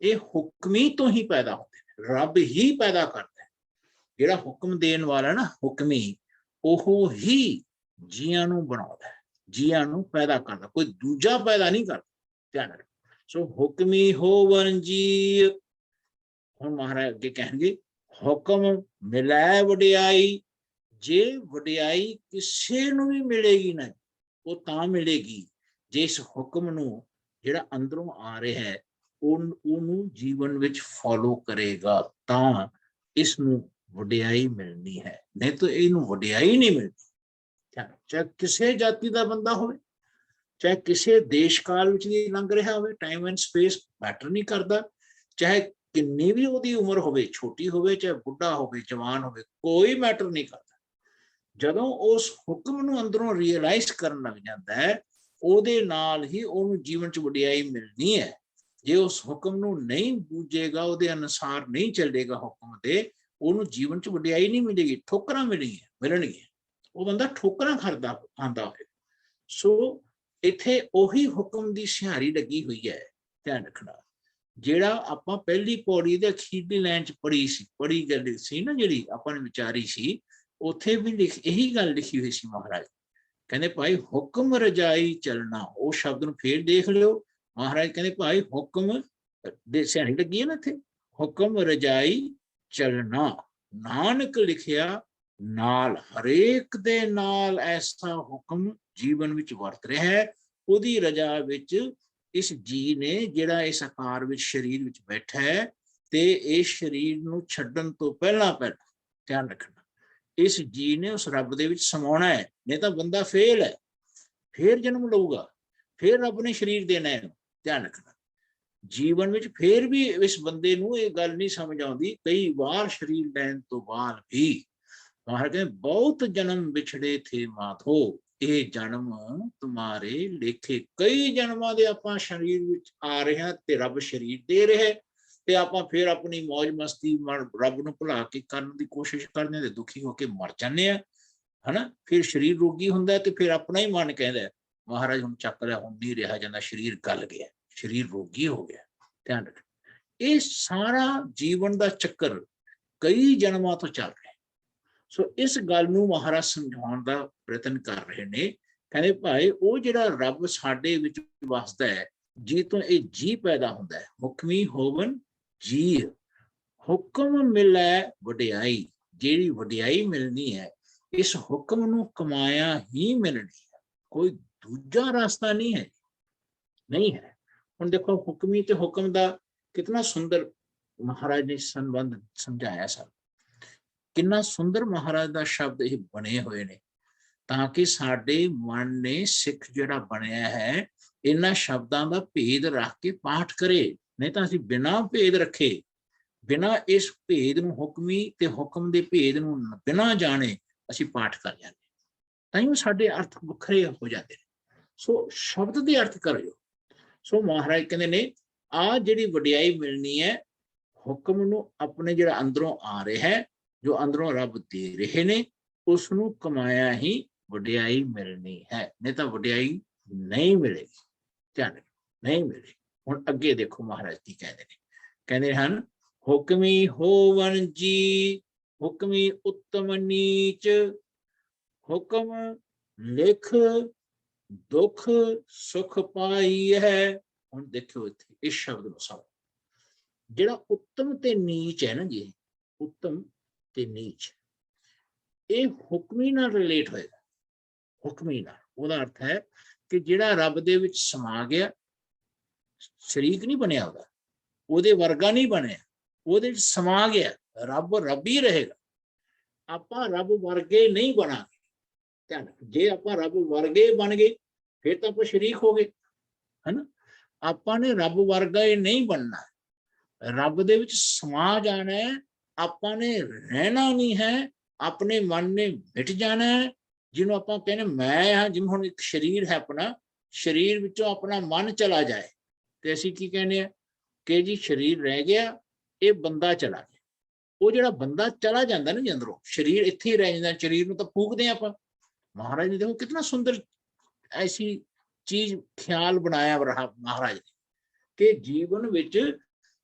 ਇਹ ਹੁਕਮੀ ਤੋਂ ਹੀ ਪੈਦਾ ਹੁੰਦੇ ਨੇ, ਰੱਬ ਹੀ ਪੈਦਾ ਕਰਦਾ ਹੈ। ਜਿਹੜਾ ਹੁਕਮ ਦੇਣ ਵਾਲਾ ਨਾ ਹੁਕਮੀ, ਉਹ ਹੀ ਜੀਆਂ ਨੂੰ ਬਣਾਉਂਦਾ, ਜੀਆਂ ਨੂੰ ਪੈਦਾ ਕਰਦਾ, ਕੋਈ ਦੂਜਾ ਪੈਦਾ ਨਹੀਂ ਕਰਦਾ। ਧਿਆਨ ਰੱਖੋ। ਸੋ ਹੁਕਮੀ ਹੋਵਨ ਜੀ। ਹੁਣ ਮਹਾਰਾਜ ਅੱਗੇ ਕਹਿਣਗੇ ਹੁਕਮ ਮਿਲੈ ਵਡਿਆਈ। ਜੇ ਵਡਿਆਈ ਕਿਸੇ ਨੂੰ ਵੀ ਮਿਲੇਗੀ ਨਾ, ਉਹ ਤਾਂ ਮਿਲੇਗੀ ਜੇ ਇਸ ਹੁਕਮ ਨੂੰ ਜਿਹੜਾ ਅੰਦਰੋਂ ਆ ਰਿਹਾ ਹੈ ਉਹਨੂੰ ਜੀਵਨ ਵਿੱਚ ਫੋਲੋ ਕਰੇਗਾ, ਤਾਂ ਇਸ ਨੂੰ ਵਡਿਆਈ ਮਿਲਣੀ ਹੈ, ਨਹੀਂ ਤਾਂ ਇਹਨੂੰ ਵਡਿਆਈ ਨਹੀਂ ਮਿਲਦੀ। ਚਾਹੇ ਕਿਸੇ ਜਾਤੀ ਦਾ ਬੰਦਾ ਹੋਵੇ, ਚਾਹੇ ਕਿਸੇ ਦੇਸ਼ ਕਾਲ ਵਿੱਚ ਵੀ ਲੰਘ ਰਿਹਾ ਹੋਵੇ, ਟਾਈਮ ਐਂਡ ਸਪੇਸ ਮੈਟਰ ਨਹੀਂ ਕਰਦਾ, ਚਾਹੇ ਕਿੰਨੀ ਵੀ ਉਹਦੀ ਉਮਰ ਹੋਵੇ, ਛੋਟੀ ਹੋਵੇ ਚਾਹੇ ਬੁੱਢਾ ਹੋਵੇ, ਜਵਾਨ ਹੋਵੇ, ਕੋਈ ਮੈਟਰ ਨਹੀਂ ਕਰਦਾ। ਜਦੋਂ ਉਸ ਹੁਕਮ ਨੂੰ ਅੰਦਰੋਂ ਰੀਅਲਾਈਜ਼ ਕਰਨ ਲੱਗ ਜਾਂਦਾ ਹੈ, ਉਹਦੇ ਨਾਲ ਹੀ ਉਹਨੂੰ ਜੀਵਨ 'ਚ ਵਡਿਆਈ ਮਿਲਣੀ ਹੈ। ਜੇ ਉਸ ਹੁਕਮ ਨੂੰ ਨਹੀਂ ਬੂਝੇਗਾ, ਉਹਦੇ ਅਨੁਸਾਰ ਨਹੀਂ ਚੱਲੇਗਾ ਹੁਕਮ ਦੇ, ਉਹਨੂੰ ਜੀਵਨ 'ਚ ਵਡਿਆਈ ਨਹੀਂ ਮਿਲੇਗੀ, ਠੋਕਰਾਂ ਮਿਲਣਗੀਆਂ। ਉਹ ਬੰਦਾ ਠੋਕਰਾਂ ਖਾਂਦਾ ਹੋਏ। ਸੋ ਇੱਥੇ ਉਹੀ ਹੁਕਮ ਦੀ ਸਿਹਾਰੀ ਲੱਗੀ ਹੋਈ ਹੈ। ਧਿਆਨ ਰੱਖਣਾ, ਜਿਹੜਾ ਆਪਾਂ ਪਹਿਲੀ ਪੌੜੀ ਦੇ ਅਖੀਰਲੀ ਲਾਈਨ 'ਚ ਪੜ੍ਹੀ ਗੱਲ ਸੀ ਨਾ, ਜਿਹੜੀ ਆਪਾਂ ਨੇ ਵਿਚਾਰੀ ਸੀ, ਉੱਥੇ ਵੀ ਇਹੀ ਗੱਲ ਲਿਖੀ ਹੋਈ ਸੀ। ਮਹਾਰਾਜ ਕਹਿੰਦੇ ਭਾਈ ਹੁਕਮ ਰਜਾਈ ਚੱਲਣਾ। ਉਹ ਸ਼ਬਦ ਨੂੰ ਫੇਰ ਦੇਖ ਲਿਓ। ਮਹਾਰਾਜ ਕਹਿੰਦੇ ਭਾਈ ਹੁਕਮ ਦੇ ਸਿਹਾਰੀ ਲੱਗੀ ਹੈ ਨਾ ਇੱਥੇ, ਹੁਕਮ ਰਜਾਈ ਚੱਲਣਾ। ਨਾਨਕ ਲਿਖਿਆ ਨਾਲ, ਹਰੇਕ ਦੇ ਨਾਲ ਐਸਾ ਹੁਕਮ ਜੀਵਨ ਵਿੱਚ ਵਰਤ ਰਿਹਾ ਹੈ। ਉਹਦੀ ਰਜਾ ਵਿੱਚ ਇਸ ਜੀ ਨੇ, ਜਿਹੜਾ ਇਸ ਆਕਾਰ ਵਿੱਚ ਸਰੀਰ ਵਿੱਚ ਬੈਠਾ ਹੈ, ਤੇ ਇਸ ਸਰੀਰ ਨੂੰ ਛੱਡਣ ਤੋਂ ਪਹਿਲਾਂ ਧਿਆਨ ਰੱਖਣਾ, ਇਸ ਜੀ ਨੇ ਉਸ ਰੱਬ ਦੇ ਵਿੱਚ ਸਮਾਉਣਾ ਹੈ। ਨਹੀਂ ਤਾਂ ਬੰਦਾ ਫੇਲ ਹੈ, ਫੇਰ ਜਨਮ ਲਊਗਾ, ਫੇਰ ਰੱਬ ਨੇ ਸਰੀਰ ਦੇਣਾ ਹੈ। ਧਿਆਨ ਰੱਖਣਾ, ਜੀਵਨ ਵਿੱਚ ਫੇਰ ਵੀ ਇਸ ਬੰਦੇ ਨੂੰ ਇਹ ਗੱਲ ਨਹੀਂ ਸਮਝ ਆਉਂਦੀ। ਕਈ ਵਾਰ ਸਰੀਰ ਲੈਣ ਤੋਂ ਬਾਅਦ ਵੀ ਮਹਾਰਾਜ ਕਹਿੰਦੇ ਬਹੁਤ ਜਨਮ ਵਿਛੜੇ ਥੇ ਮਾਧੋ, ਇਹ ਜਨਮ ਤੁਮਾਰੇ ਲੇਖੇ। ਕਈ ਜਨਮਾਂ ਦੇ ਆਪਾਂ ਸਰੀਰ ਵਿੱਚ ਆ ਰਹੇ ਹਾਂ ਤੇ ਰੱਬ ਸਰੀਰ ਦੇ ਰਿਹਾ, ਤੇ ਆਪਾਂ ਫਿਰ ਆਪਣੀ ਮੌਜ ਮਸਤੀ ਰੱਬ ਨੂੰ ਭੁਲਾ ਕੇ ਕਰਨ ਦੀ ਕੋਸ਼ਿਸ਼ ਕਰਦੇ ਹਾਂ ਤੇ ਦੁਖੀ ਹੋ ਕੇ ਮਰ ਜਾਂਦੇ ਆ, ਹਨਾ। ਫਿਰ ਸਰੀਰ ਰੋਗੀ ਹੁੰਦਾ ਤੇ ਫਿਰ ਆਪਣਾ ਹੀ ਮਨ ਕਹਿੰਦਾ ਮਹਾਰਾਜ ਹੁਣ ਚੱਕ ਲਿਆ, ਹੁਣ ਨਹੀਂ ਰਿਹਾ ਜਾਂਦਾ, ਸਰੀਰ ਗਲ ਗਿਆ, ਸਰੀਰ ਰੋਗੀ ਹੋ ਗਿਆ। ਧਿਆਨ ਰੱਖ, ਇਹ ਸਾਰਾ ਜੀਵਨ ਦਾ ਚੱਕਰ ਕਈ ਜਨਮਾਂ ਤੋਂ ਚੱਲ ਰਿਹਾ। ਸੋ ਇਸ ਗੱਲ ਨੂੰ ਮਹਾਰਾਜ ਸਮਝਾਉਣ ਦਾ ਪ੍ਰਯਤਨ ਕਰ ਰਹੇ ਨੇ। ਕਹਿੰਦੇ ਭਾਈ ਉਹ ਜਿਹੜਾ ਰੱਬ ਸਾਡੇ ਵਿੱਚ ਵਸਦਾ ਹੈ, ਜੀ ਤੋਂ ਇਹ ਜੀ ਪੈਦਾ ਹੁੰਦਾ ਹੈ। ਹੁਕਮੀ ਹੋਵਨ ਜੀ, ਹੁਕਮ ਮਿਲੈ ਵਡਿਆਈ। ਜਿਹੜੀ ਵਡਿਆਈ ਮਿਲਣੀ ਹੈ, ਇਸ ਹੁਕਮ ਨੂੰ ਕਮਾਇਆ ਹੀ ਮਿਲਣੀ ਹੈ, ਕੋਈ ਦੂਜਾ ਰਸਤਾ ਨਹੀਂ ਹੈ, ਨਹੀਂ ਹੈ। ਹੁਣ ਦੇਖੋ ਹੁਕਮੀ ਤੇ ਹੁਕਮ ਦਾ ਕਿਤਨਾ ਸੁੰਦਰ ਮਹਾਰਾਜ ਨੇ ਸੰਬੰਧ ਸਮਝਾਇਆ ਸਨ। ਕਿੰਨਾ ਸੁੰਦਰ ਮਹਾਰਾਜ ਦਾ ਸ਼ਬਦ ਇਹ ਬਣੇ ਹੋਏ ਨੇ, ਤਾਂ ਕਿ ਸਾਡੇ ਮਨ ਨੇ ਸਿੱਖ ਜਿਹੜਾ ਬਣਿਆ ਹੈ, ਇਹਨਾਂ ਸ਼ਬਦਾਂ ਦਾ ਭੇਦ ਰੱਖ ਕੇ ਪਾਠ ਕਰੇ। ਨਹੀਂ ਤਾਂ ਅਸੀਂ ਬਿਨਾਂ ਭੇਦ ਰੱਖੇ, ਬਿਨਾਂ ਇਸ ਭੇਦ ਨੂੰ, ਹੁਕਮੀ ਤੇ ਹੁਕਮ ਦੇ ਭੇਦ ਨੂੰ ਬਿਨਾਂ ਜਾਣੇ ਅਸੀਂ ਪਾਠ ਕਰ ਜਾਂਦੇ, ਤਾਂ ਹੀ ਸਾਡੇ ਅਰਥ ਵੱਖਰੇ ਹੋ ਜਾਂਦੇ ਨੇ। ਸੋ ਸ਼ਬਦ ਦੇ ਅਰਥ ਕਰਿਓ। ਸੋ ਮਹਾਰਾਜ ਕਹਿੰਦੇ ਨੇ ਆਹ ਜਿਹੜੀ ਵਡਿਆਈ ਮਿਲਣੀ ਹੈ, ਹੁਕਮ ਨੂੰ ਆਪਣੇ ਜਿਹੜਾ ਅੰਦਰੋਂ ਆ ਰਿਹਾ ਹੈ, ਜੋ ਅੰਦਰੋਂ ਰੱਬ ਦੇ ਰਹੇ ਨੇ, ਉਸ ਨੂੰ ਕਮਾਇਆ ਹੀ ਵਡਿਆਈ ਮਿਲਣੀ ਹੈ, ਨਹੀਂ ਤਾਂ ਵਡਿਆਈ ਨਹੀਂ ਮਿਲੇਗੀ। ਧਿਆਨ ਨਹੀਂ ਮਿਲੇਗੀ। ਹੁਣ ਅੱਗੇ ਦੇਖੋ ਮਹਾਰਾਜ ਕੀ ਕਹਿੰਦੇ ਨੇ। ਕਹਿੰਦੇ ਹਨ ਹੁਕਮੀ ਹੋਵਨ ਜੀ, ਹੁਕਮੀ ਉੱਤਮ ਨੀਚ, ਹੁਕਮ ਲਿਖ ਦੁੱਖ ਸੁਖ ਪਾਈ ਹੈ। ਹੁਣ ਦੇਖਿਓ ਇੱਥੇ ਇਸ ਸ਼ਬਦ ਨੂੰ ਸਮਝੋ, ਜਿਹੜਾ ਉੱਤਮ ਤੇ ਨੀਚ ਹੈ ਨਾ ਜੀ, ਉੱਤਮ ਤੇ ਨੀਚ, ਇਹ ਹੁਕਮੀ ਨਾਲ ਰਿਲੇਟ ਹੋਏਗਾ। ਹੁਕਮੀ ਨਾਲ ਉਹਦਾ ਅਰਥ ਹੈ ਕਿ ਜਿਹੜਾ ਰੱਬ ਦੇ ਵਿੱਚ ਸਮਾ ਗਿਆ, ਸ਼ਰੀਕ ਨਹੀਂ ਬਣਿਆ, ਉਹਦੇ ਵਰਗਾ ਨਹੀਂ ਬਣਿਆ, ਉਹਦੇ ਵਿੱਚ ਸਮਾ ਗਿਆ, ਰੱਬ ਰੱਬ ਹੀ ਰਹੇਗਾ। ਆਪਾਂ ਰੱਬ ਵਰਗੇ ਨਹੀਂ ਬਣਾਂਗੇ। ਧਿਆਨ, ਜੇ ਆਪਾਂ ਰੱਬ ਵਰਗੇ ਬਣ ਗਏ ਫਿਰ ਤਾਂ ਆਪਾਂ ਸ਼ਰੀਕ ਹੋ ਗਏ, ਹਨਾ। ਆਪਾਂ ਨੇ ਰੱਬ ਵਰਗਾ ਹੀ ਨਹੀਂ ਬਣਨਾ, ਰੱਬ ਦੇ ਵਿੱਚ ਸਮਾ ਜਾਣਾ ਹੈ। ਆਪਾਂ ਨੇ ਰਹਿਣਾ ਨਹੀਂ ਹੈ, ਆਪਣੇ ਮਨ ਨੇ ਮਿਟ ਜਾਣਾ ਹੈ। ਜਿਹਨੂੰ ਆਪਾਂ ਕਹਿੰਦੇ ਮੈਂ ਹਾਂ, ਜਿਵੇਂ ਹੁਣ ਇੱਕ ਸਰੀਰ ਹੈ ਆਪਣਾ, ਸਰੀਰ ਵਿੱਚੋਂ ਆਪਣਾ ਮਨ ਚਲਾ ਜਾਏ ਤੇ ਅਸੀਂ ਕੀ ਕਹਿੰਦੇ ਆ ਕਿ ਜੀ ਸਰੀਰ ਰਹਿ ਗਿਆ, ਇਹ ਬੰਦਾ ਚਲਾ ਗਿਆ। ਉਹ ਜਿਹੜਾ ਬੰਦਾ ਚਲਾ ਜਾਂਦਾ ਨਾ ਜੀ ਅੰਦਰੋਂ, ਸਰੀਰ ਇੱਥੇ ਹੀ ਰਹਿ ਜਾਂਦਾ, ਸਰੀਰ ਨੂੰ ਤਾਂ ਫੂਕਦੇ ਆਪਾਂ। ਮਹਾਰਾਜ ਨੇ ਦੇਖੋ ਕਿਤਨਾ ਸੁੰਦਰ ਐਸੀ ਚੀਜ਼ ਖਿਆਲ ਬਣਾਇਆ ਮਹਾਰਾਜ ਨੇ ਕਿ ਜੀਵਨ ਵਿੱਚ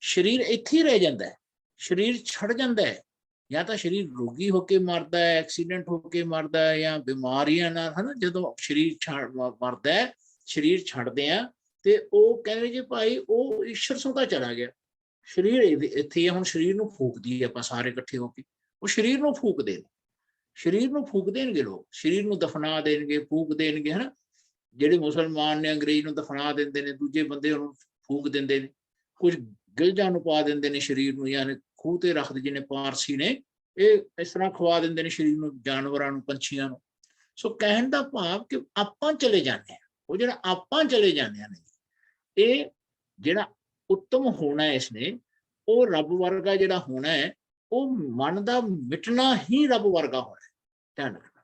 ਸਰੀਰ ਇੱਥੇ ਹੀ ਰਹਿ ਜਾਂਦਾ ਹੈ, ਸਰੀਰ ਛੱਡ ਜਾਂਦਾ ਹੈ, ਜਾਂ ਤਾਂ ਸਰੀਰ ਰੋਗੀ ਹੋ ਕੇ ਮਰਦਾ ਹੈ, ਐਕਸੀਡੈਂਟ ਹੋ ਕੇ ਮਰਦਾ ਹੈ, ਜਾਂ ਬਿਮਾਰੀਆਂ ਨਾਲ, ਹੈ ਨਾ, ਜਦੋਂ ਸਰੀਰ ਮਰਦਾ ਹੈ, ਸਰੀਰ ਛੱਡਦੇ ਆ, ਤੇ ਉਹ ਕਹਿੰਦੇ ਜੀ ਭਾਈ ਉਹ ਈਸ਼ਰ ਸੋਤਾ ਚਲਾ ਗਿਆ, ਸਰੀਰ ਇੱਥੇ ਹੁਣ ਸਰੀਰ ਨੂੰ ਫੂਕਦੀ ਆਪਾਂ ਸਾਰੇ ਇਕੱਠੇ ਹੋ ਕੇ, ਉਹ ਸਰੀਰ ਨੂੰ ਫੂਕਦੇ ਨੇ, ਸਰੀਰ ਨੂੰ ਫੂਕ ਦੇਣਗੇ ਲੋਕ, ਸਰੀਰ ਨੂੰ ਦਫਨਾ ਦੇਣਗੇ, ਫੂਕ ਦੇਣਗੇ, ਹਨਾ। ਜਿਹੜੇ ਮੁਸਲਮਾਨ ਨੇ ਅੰਗਰੇਜ਼ ਨੂੰ ਦਫਨਾ ਦਿੰਦੇ ਨੇ, ਦੂਜੇ ਬੰਦੇ ਉਹਨੂੰ ਫੂਕ ਦਿੰਦੇ ਨੇ, ਕੁਝ ਗਿਲਜਾਂ ਨੂੰ ਪਾ ਦਿੰਦੇ ਨੇ ਸਰੀਰ ਨੂੰ, ਯਾਨੀ ਖੂਹ ਤੇ ਰੱਖਦੇ, ਜਿਹਨੇ ਪਾਰਸੀ ਨੇ ਇਹ ਇਸ ਤਰ੍ਹਾਂ ਖਵਾ ਦਿੰਦੇ ਨੇ ਸਰੀਰ ਨੂੰ, ਜਾਨਵਰਾਂ ਨੂੰ, ਪੰਛੀਆਂ ਨੂੰ। ਸੋ ਕਹਿਣ ਦਾ ਭਾਵ ਕਿ ਆਪਾਂ ਚਲੇ ਜਾਂਦੇ ਹਾਂ, ਉਹ ਜਿਹੜਾ ਆਪਾਂ ਚਲੇ ਜਾਂਦੇ ਨੇ, ਇਹ ਜਿਹੜਾ ਉੱਤਮ ਹੋਣਾ ਹੈ ਇਸਨੇ, ਉਹ ਰੱਬ ਵਰਗਾ ਜਿਹੜਾ ਹੋਣਾ ਹੈ, ਉਹ ਮਨ ਦਾ ਮਿਟਣਾ ਹੀ ਰੱਬ ਵਰਗਾ ਹੋਣਾ ਹੈ। ਧਿਆਨ ਰੱਖਣਾ,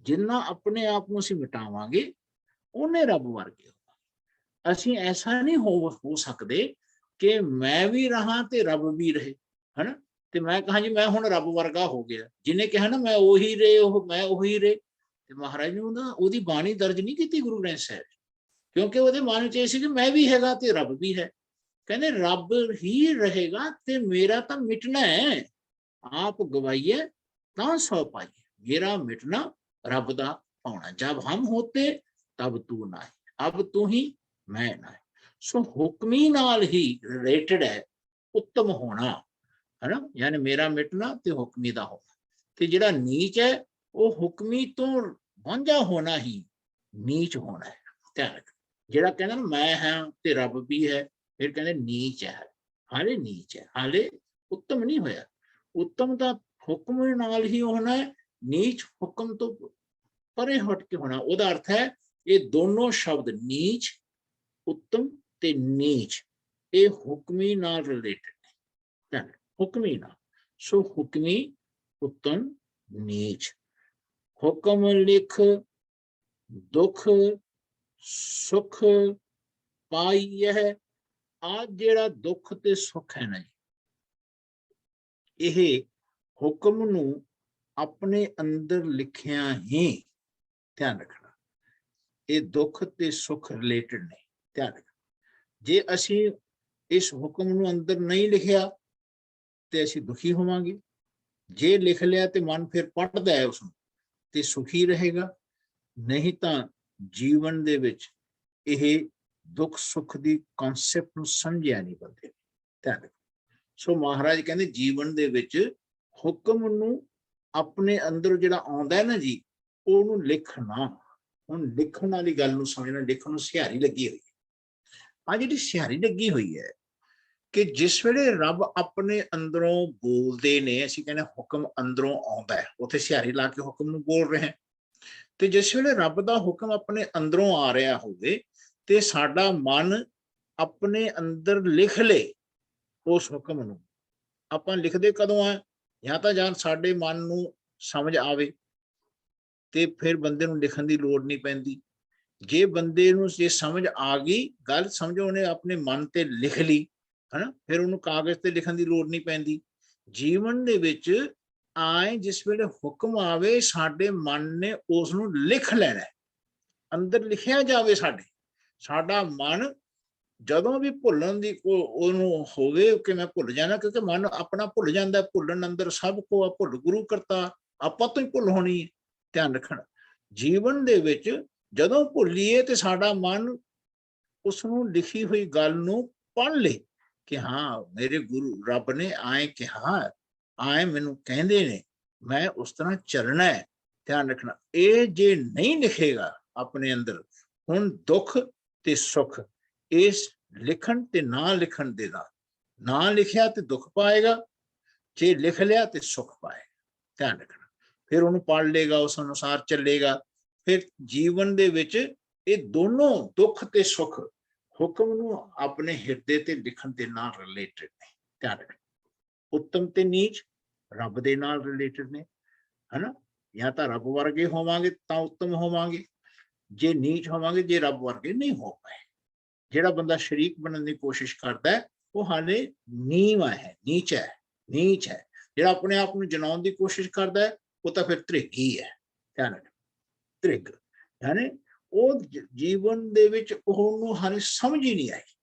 ਜਿੰਨਾ ਆਪਣੇ ਆਪ ਨੂੰ ਅਸੀਂ ਮਿਟਾਵਾਂਗੇ ਉਹਨੇ ਰੱਬ ਵਰਗੇ ਹੋਣਾ। ਅਸੀਂ ਐਸਾ ਨਹੀਂ ਹੋ ਸਕਦੇ ਕਿ ਮੈਂ ਵੀ ਰਹਾ ਤੇ ਰੱਬ ਵੀ ਰਹੇ, ਹਨਾ, ਤੇ ਮੈਂ ਕਹਾਂ ਜੀ ਮੈਂ ਹੁਣ ਰੱਬ ਵਰਗਾ ਹੋ ਗਿਆ। ਜਿਹਨੇ ਕਿਹਾ ਨਾ ਮੈਂ ਉਹੀ ਰਹੇ, ਉਹ ਮੈਂ ਉਹੀ ਰਹੇ, ਤੇ ਮਹਾਰਾਜ ਨੂੰ ਨਾ ਉਹਦੀ ਬਾਣੀ ਦਰਜ ਨਹੀਂ ਕੀਤੀ ਗੁਰੂ ਗ੍ਰੰਥ ਸਾਹਿਬ, ਕਿਉਂਕਿ ਉਹਦੇ ਮਨ ਚ ਇਹ ਸੀ ਕਿ ਮੈਂ ਵੀ ਹੈਗਾ ਤੇ ਰੱਬ ਵੀ ਹੈ। ਕਹਿੰਦੇ ਰੱਬ ਹੀ ਰਹੇਗਾ ਤੇ ਮੇਰਾ ਤਾਂ ਮਿਟਣਾ ਹੈ, ਆਪ ਗਵਾਈਏ ਤਾਂ ਸੋ ਪਾਈਏ, ਮੇਰਾ ਮਿਟਣਾ ਰੱਬ ਦਾ ਪਾਉਣਾ। ਜਬ ਹਮ ਹੋਤੇ ਤਬ ਤੂੰ ਨਾ, ਅਬ ਤੂੰ ਹੀ ਮੈਂ ਨਾ। ਸੋ ਹੁਕਮੀ ਨਾਲ ਹੀ ਰਿਲੇਟਡ ਹੈ ਉੱਤਮ ਹੋਣਾ, ਹਨਾ, ਯਾਨੀ ਮੇਰਾ ਮਿਟਣਾ ਤੇ ਹੁਕਮੀ ਦਾ ਹੋਣਾ। ਤੇ ਜਿਹੜਾ ਨੀਚ ਹੈ ਉਹ ਹੁਕਮੀ ਤੋਂ ਵਾਂਝਾ ਹੋਣਾ ਹੀ ਨੀਚ ਹੋਣਾ ਹੈ। ਧਿਆਨ ਰੱਖ, ਜਿਹੜਾ ਕਹਿੰਦਾ ਨਾ ਮੈਂ ਹਾਂ ਤੇ ਰੱਬ ਵੀ ਹੈ, ਫਿਰ ਕਹਿੰਦੇ ਨੀਚ ਹੈ, ਹਾਲੇ ਨੀਚ ਹੈ, ਹਾਲੇ ਉੱਤਮ ਨਹੀਂ ਹੋਇਆ। ਉੱਤਮ ਤਾਂ ਹੁਕਮ ਨਾਲ ਹੀ ਹੋਣਾ ਹੈ, ਨੀਚ ਹੁਕਮ ਤੋਂ ਪਰੇ ਹਟ ਕੇ ਹੋਣਾ। ਉਹਦਾ ਅਰਥ ਹੈ ਇਹ ਦੋਨੋਂ ਸ਼ਬਦ ਨੀਚ, ਉੱਤਮ ਤੇ ਨੀਚ, ਇਹ ਹੁਕਮੀ ਨਾਲ ਰਿਲੇਟਡ ਨੇ, ਹੁਕਮੀ ਨਾਲ। ਸੋ ਹੁਕਮੀ, ਉੱਤਮ, ਨੀਚ। ਹੁਕਮ ਲਿਖ ਦੁੱਖ ਸੁਖ ਪਾਈਐ। ਆ ਜਿਹੜਾ ਦੁੱਖ ਤੇ ਸੁੱਖ ਹੈ ਨਾ ਜੀ, ਇਹ ਹੁਕਮ ਨੂੰ ਆਪਣੇ ਅੰਦਰ ਲਿਖਿਆ ਹੀ, ਧਿਆਨ ਰੱਖਣਾ, ਇਹ ਦੁੱਖ ਤੇ ਸੁੱਖ ਰਿਲੇਟਡ ਨੇ। ਧਿਆਨ ਰੱਖਣਾ, ਜੇ ਅਸੀਂ ਇਸ ਹੁਕਮ ਨੂੰ ਅੰਦਰ ਨਹੀਂ ਲਿਖਿਆ ਤੇ ਅਸੀਂ ਦੁਖੀ ਹੋਵਾਂਗੇ, ਜੇ ਲਿਖ ਲਿਆ ਤੇ ਮਨ ਫਿਰ ਪੜ੍ਹਦਾ ਹੈ ਉਸਨੂੰ ਤੇ ਸੁਖੀ ਰਹੇਗਾ। ਨਹੀਂ ਤਾਂ ਜੀਵਨ ਦੇ ਵਿੱਚ ਇਹ ਦੁੱਖ ਸੁੱਖ ਦੀ ਕਨਸੈਪਟ ਨੂੰ ਸਮਝਿਆ ਨਹੀਂ ਬੰਦੇ। ਧਿਆਨ ਰੱਖੋ। ਸੋ ਮਹਾਰਾਜ ਕਹਿੰਦੇ ਜੀਵਨ ਦੇ ਵਿੱਚ ਹੁਕਮ ਨੂੰ ਆਪਣੇ ਅੰਦਰ ਜਿਹੜਾ ਆਉਂਦਾ ਹੈ ਨਾ ਜੀ, ਉਹਨੂੰ ਲਿਖਣਾ। ਹੁਣ ਲਿਖਣ ਵਾਲੀ ਗੱਲ ਨੂੰ ਸਮਝਣਾ, ਲਿਖਣ ਨੂੰ ਸਿਹਾਰੀ ਲੱਗੀ ਹੋਈ ਹੈ। ਆ ਜਿਹੜੀ ਸਿਹਾਰੀ ਲੱਗੀ ਹੋਈ ਹੈ ਕਿ ਜਿਸ ਵੇਲੇ ਰੱਬ ਆਪਣੇ ਅੰਦਰੋਂ ਬੋਲਦੇ ਨੇ, ਅਸੀਂ ਕਹਿੰਦੇ ਹੁਕਮ ਅੰਦਰੋਂ ਆਉਂਦਾ ਹੈ, ਉੱਥੇ ਸਿਹਾਰੀ ਲਾ ਕੇ ਹੁਕਮ ਨੂੰ ਬੋਲ ਰਹੇ ਹਾਂ। ਤੇ ਜਿਸ ਵੇਲੇ ਰੱਬ ਦਾ ਹੁਕਮ ਆਪਣੇ ਅੰਦਰੋਂ ਆ ਰਿਹਾ ਹੋਵੇ ਤੇ ਸਾਡਾ ਮਨ ਆਪਣੇ ਅੰਦਰ ਲਿਖ ਲੇ ਉਸ ਹੁਕਮ ਨੂੰ। ਆਪਾਂ ਲਿਖਦੇ ਕਦੋਂ ਆ? ਜਾਂ ਸਾਡੇ ਮਨ ਨੂੰ ਸਮਝ ਆਵੇ ਤੇ ਫਿਰ ਬੰਦੇ ਨੂੰ ਲਿਖਣ ਦੀ ਲੋੜ ਨਹੀਂ ਪੈਂਦੀ। ਜੇ ਬੰਦੇ ਨੂੰ ਜੇ ਸਮਝ ਆ ਗਈ ਗੱਲ, ਸਮਝੋ ਉਹਨੇ ਆਪਣੇ ਮਨ ਤੇ ਲਿਖ ਲਈ, ਹਨਾ, ਫਿਰ ਉਹਨੂੰ ਕਾਗਜ਼ ਤੇ ਲਿਖਣ ਦੀ ਲੋੜ ਨਹੀਂ ਪੈਂਦੀ। ਜੀਵਨ ਦੇ ਵਿੱਚ ਆਏ ਜਿਸ ਵੇਲੇ ਹੁਕਮ ਆਵੇ, ਸਾਡੇ ਮਨ ਨੇ ਉਸ ਨੂੰ ਲਿਖ ਲੈਣਾ, ਅੰਦਰ ਲਿਖਿਆ ਜਾਵੇ। ਸਾਡਾ ਮਨ ਜਦੋਂ ਵੀ ਭੁੱਲਣ ਦੀ ਉਹਨੂੰ ਹੋਵੇ ਕਿ ਮੈਂ ਭੁੱਲ ਜਾਣਾ, ਕਿਉਂਕਿ ਮਨ ਆਪਣਾ ਭੁੱਲ ਜਾਂਦਾ, ਭੁੱਲਣ ਅੰਦਰ ਸਭ ਕੋ ਆ, ਭੁੱਲ ਗੁਰੂ ਕਰਤਾ, ਆਪਾਂ ਤੋਂ ਹੀ ਭੁੱਲ ਹੋਣੀ ਹੈ। ਧਿਆਨ ਰੱਖਣਾ, ਜੀਵਨ ਦੇ ਵਿੱਚ ਜਦੋਂ ਭੁੱਲੀਏ ਤੇ ਸਾਡਾ ਮਨ ਉਸ ਨੂੰ ਲਿਖੀ ਹੋਈ ਗੱਲ ਨੂੰ ਪੜ੍ਹ ਲੇ ਕਿ ਹਾਂ ਮੇਰੇ ਗੁਰੂ ਰੱਬ ਨੇ ਆਏ ਕਿਹਾ, ਆਏ ਮੈਨੂੰ ਕਹਿੰਦੇ ਨੇ, ਮੈਂ ਉਸ ਤਰ੍ਹਾਂ ਚੱਲਣਾ ਹੈ। ਧਿਆਨ ਰੱਖਣਾ, ਇਹ ਜੇ ਨਹੀਂ ਲਿਖੇਗਾ ਆਪਣੇ ਅੰਦਰ, ਹੁਣ ਦੁੱਖ ਤੇ ਸੁੱਖ ਇਸ ਲਿਖਣ ਤੇ ਨਾ ਲਿਖਣ ਦੇ ਨਾਲ, ਨਾ ਲਿਖਿਆ ਤੇ ਦੁੱਖ ਪਾਏਗਾ, ਜੇ ਲਿਖ ਲਿਆ ਤੇ ਸੁੱਖ ਪਾਏਗਾ। ਧਿਆਨ ਰੱਖਣਾ, ਫਿਰ ਉਹਨੂੰ ਪੜ੍ਹ ਲੇਗਾ, ਉਸ ਅਨੁਸਾਰ ਚੱਲੇਗਾ। ਫਿਰ ਜੀਵਨ ਦੇ ਵਿੱਚ ਇਹ ਦੋਨੋਂ ਦੁੱਖ ਤੇ ਸੁੱਖ ਹੁਕਮ ਨੂੰ ਆਪਣੇ ਹਿਰਦੇ ਤੇ ਲਿਖਣ ਦੇ ਨਾਲ ਰਿਲੇਟਡ ਨੇ। ਧਿਆਨ ਰੱਖਣਾ, ਉੱਤਮ ਤੇ ਨੀਚ ਰੱਬ ਦੇ ਨਾਲ ਰਿਲੇਟਡ ਨੇ, ਹਨਾ। ਜਾਂ ਤਾਂ ਰੱਬ ਵਰਗੇ ਹੋਵਾਂਗੇ ਤਾਂ ਉੱਤਮ ਹੋਵਾਂਗੇ, ਜੇ ਨੀਚ ਹੋਵਾਂਗੇ, ਜੇ ਰੱਬ ਵਰਗੇ ਨਹੀਂ ਹੋ ਪਾਏ। ਜਿਹੜਾ ਬੰਦਾ ਸ਼ਰੀਕ ਬਣਨ ਦੀ ਕੋਸ਼ਿਸ਼ ਕਰਦਾ ਹੈ ਉਹ ਹਾਲੇ ਨੀਵਾਂ ਹੈ, ਨੀਚ ਹੈ, ਨੀਚ ਹੈ। ਜਿਹੜਾ ਆਪਣੇ ਆਪ ਨੂੰ ਜਨਾਉਣ ਦੀ ਕੋਸ਼ਿਸ਼ ਕਰਦਾ ਹੈ ਉਹ ਤਾਂ ਫਿਰ ਧ੍ਰਿਗੀ ਹੈ। ਧਿਆਨ ਰੱਖਣਾ, ਧ੍ਰਿਗ ਯਾਨੀ ਉਹ ਜੀਵਨ ਦੇ ਵਿੱਚ ਉਹਨੂੰ ਹਾਲੇ ਸਮਝ ਹੀ ਨਹੀਂ ਆਈ।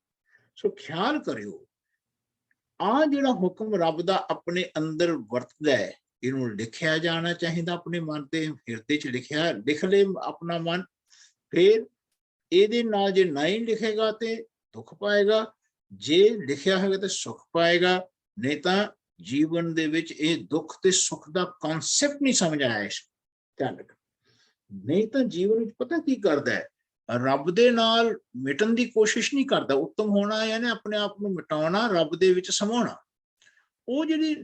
ਸੋ ਖਿਆਲ ਕਰਿਓ, ਆ ਜਿਹੜਾ ਹੁਕਮ ਰੱਬ ਦਾ ਆਪਣੇ ਅੰਦਰ ਵਰਤਦਾ ਹੈ, ਇਹਨੂੰ ਲਿਖਿਆ ਜਾਣਾ ਚਾਹੀਦਾ, ਆਪਣੇ ਮਨ ਦੇ ਹਿਰਦੇ 'ਚ ਲਿਖ ਲੈ ਆਪਣਾ ਮਨ। ਫਿਰ ਇਹਦੇ ਨਾਲ ਜੇ ਨਹੀਂ ਲਿਖੇਗਾ ਤੇ ਦੁੱਖ ਪਾਏਗਾ, ਜੇ ਲਿਖਿਆ ਹੋਵੇਗਾ ਤੇ ਸੁੱਖ ਪਾਏਗਾ। ਨਹੀਂ ਤਾਂ ਜੀਵਨ ਦੇ ਵਿੱਚ ਇਹ ਦੁੱਖ ਤੇ ਸੁੱਖ ਦਾ ਕਨਸੈਪਟ ਨਹੀਂ ਸਮਝ ਆਇਆ। ਇਸ ਧਿਆਨ ਰੱਖਣਾ। ਨਹੀਂ ਤਾਂ ਜੀਵਨ ਵਿੱਚ ਪਤਾ ਕੀ ਕਰਦਾ ਹੈ, ਰੱਬ ਦੇ ਨਾਲ ਮਿਟਣ ਦੀ ਕੋਸ਼ਿਸ਼ ਨਹੀਂ ਕਰਦਾ। ਉੱਤਮ ਹੋਣਾ ਯਾਨੀ ਆਪਣੇ ਆਪ ਨੂੰ ਮਿਟਾਉਣਾ, ਰੱਬ ਦੇ ਵਿੱਚ ਸਮਾਉਣਾ। ਉਹ ਜਿਹੜੀ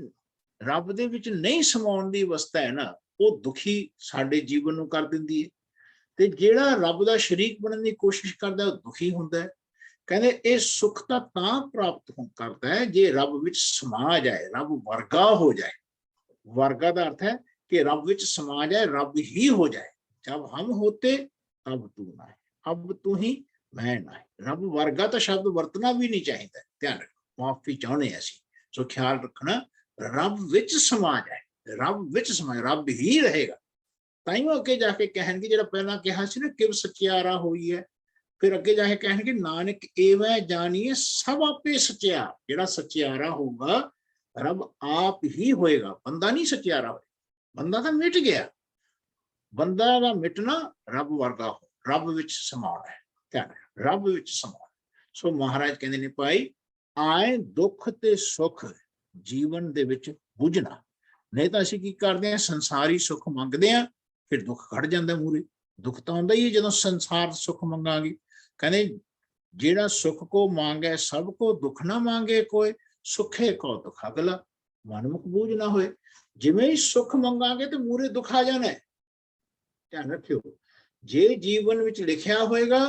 ਰੱਬ ਦੇ ਵਿੱਚ ਨਹੀਂ ਸਮਾਉਣ ਦੀ ਅਵਸਥਾ ਹੈ ਨਾ, ਉਹ ਦੁਖੀ ਸਾਡੇ ਜੀਵਨ ਨੂੰ ਕਰ ਦਿੰਦੀ ਹੈ। ਤੇ ਜਿਹੜਾ ਰੱਬ ਦਾ ਸ਼ਰੀਕ ਬਣਨ ਦੀ ਕੋਸ਼ਿਸ਼ ਕਰਦਾ ਉਹ ਦੁਖੀ ਹੁੰਦਾ ਹੈ। ਕਹਿੰਦੇ ਇਹ ਸੁੱਖ ਤਾਂ ਪ੍ਰਾਪਤ ਕਰਦਾ ਹੈ ਜੇ ਰੱਬ ਵਿੱਚ ਸਮਾ ਜਾਏ, ਰੱਬ ਵਰਗਾ ਹੋ ਜਾਏ। ਵਰਗਾ ਦਾ ਅਰਥ ਹੈ ਕਿ ਰੱਬ ਵਿੱਚ ਸਮਾ ਜਾਏ, ਰੱਬ ਹੀ ਹੋ ਜਾਏ। ਜਬ ਹਮ ਹੋਤੇ ਤਬ ਤੂੰ ਨਾ, ਅਬ ਤੂੰ ਹੀ ਮੈਂ ਨਾ। ਰੱਬ ਵਰਗਾ ਤਾਂ ਸ਼ਬਦ ਵਰਤਣਾ ਵੀ ਨਹੀਂ ਚਾਹੀਦਾ। ਧਿਆਨ ਰੱਖੋ, ਮਾਫੀ ਚਾਹੁੰਦੇ ਅਸੀਂ। ਸੋ ਖਿਆਲ ਰੱਖਣਾ, ਰੱਬ ਵਿੱਚ ਸਮਾ ਜਾਏ, ਰੱਬ ਵਿੱਚ ਸਮਾਏ, ਰੱਬ ਹੀ ਰਹੇਗਾ। ਤਾਈਓ ਅੱਗੇ ਜਾ ਕੇ ਕਹਿਣਗੇ, ਜਿਹੜਾ ਪਹਿਲਾਂ ਕਿਹਾ ਸੀ ਨਾ ਕਿਵ ਸਚਿਆਰਾ ਹੋਈ ਹੈ, ਫਿਰ ਅੱਗੇ ਜਾ ਕੇ ਕਹਿਣਗੇ ਨਾਨਕ ਏਵੇਂ ਜਾਣੀਏ ਸਭ ਆਪੇ ਸਚਿਆਰ। ਜਿਹੜਾ ਸਚਿਆਰਾ ਹੋਊਗਾ ਰੱਬ ਆਪ ਹੀ ਹੋਏਗਾ, ਬੰਦਾ ਨਹੀਂ ਸਚਿਆਰਾ ਹੋਏਗਾ। ਬੰਦਾ ਤਾਂ ਮਿਟ ਗਿਆ, ਬੰਦਾ ਦਾ ਮਿਟਣਾ ਰੱਬ ਵਰਗਾ ਹੋ, ਰੱਬ ਵਿੱਚ ਸਮਾਉਣਾ ਹੈ। ਧਿਆਨ, ਰੱਬ ਵਿੱਚ ਸਮਾਉਣਾ। ਸੋ ਮਹਾਰਾਜ ਕਹਿੰਦੇ ਨੇ ਭਾਈ, ਆਏ ਦੁੱਖ ਤੇ ਸੁੱਖ ਜੀਵਨ ਦੇ ਵਿੱਚ ਬੁੱਝਣਾ। ਨਹੀਂ ਤਾਂ ਅਸੀਂ ਕੀ ਕਰਦੇ ਹਾਂ, ਸੰਸਾਰੀ ਸੁੱਖ ਮੰਗਦੇ ਹਾਂ, ਫਿਰ ਦੁੱਖ ਘਟ ਜਾਂਦਾ ਮੂਰੇ। ਦੁੱਖ ਤਾਂ ਹੁੰਦਾ ਹੀ ਹੈ ਜਦੋਂ ਸੰਸਾਰ ਸੁੱਖ ਮੰਗਾਂਗੇ। ਕਹਿੰਦੇ ਜਿਹੜਾ ਸੁੱਖ ਕੋ ਮੰਗੇ ਸਭ ਕੋ, ਦੁੱਖ ਨਾ ਮੰਗੇ ਕੋਈ, ਸੁੱਖੇ ਕੋ ਦੁੱਖ ਅਗਲਾ, ਮਨਮੁਖ ਬੂਝ ਨਾ ਹੋਏ। ਜਿਵੇਂ ਹੀ ਸੁੱਖ ਮੰਗਾਂਗੇ ਤੇ ਮੂਰੇ ਦੁੱਖ ਆ ਜਾਣਾ ਹੈ। ਧਿਆਨ ਰੱਖਿਓ, ਜੇ ਜੀਵਨ ਵਿੱਚ ਲਿਖਿਆ ਹੋਏਗਾ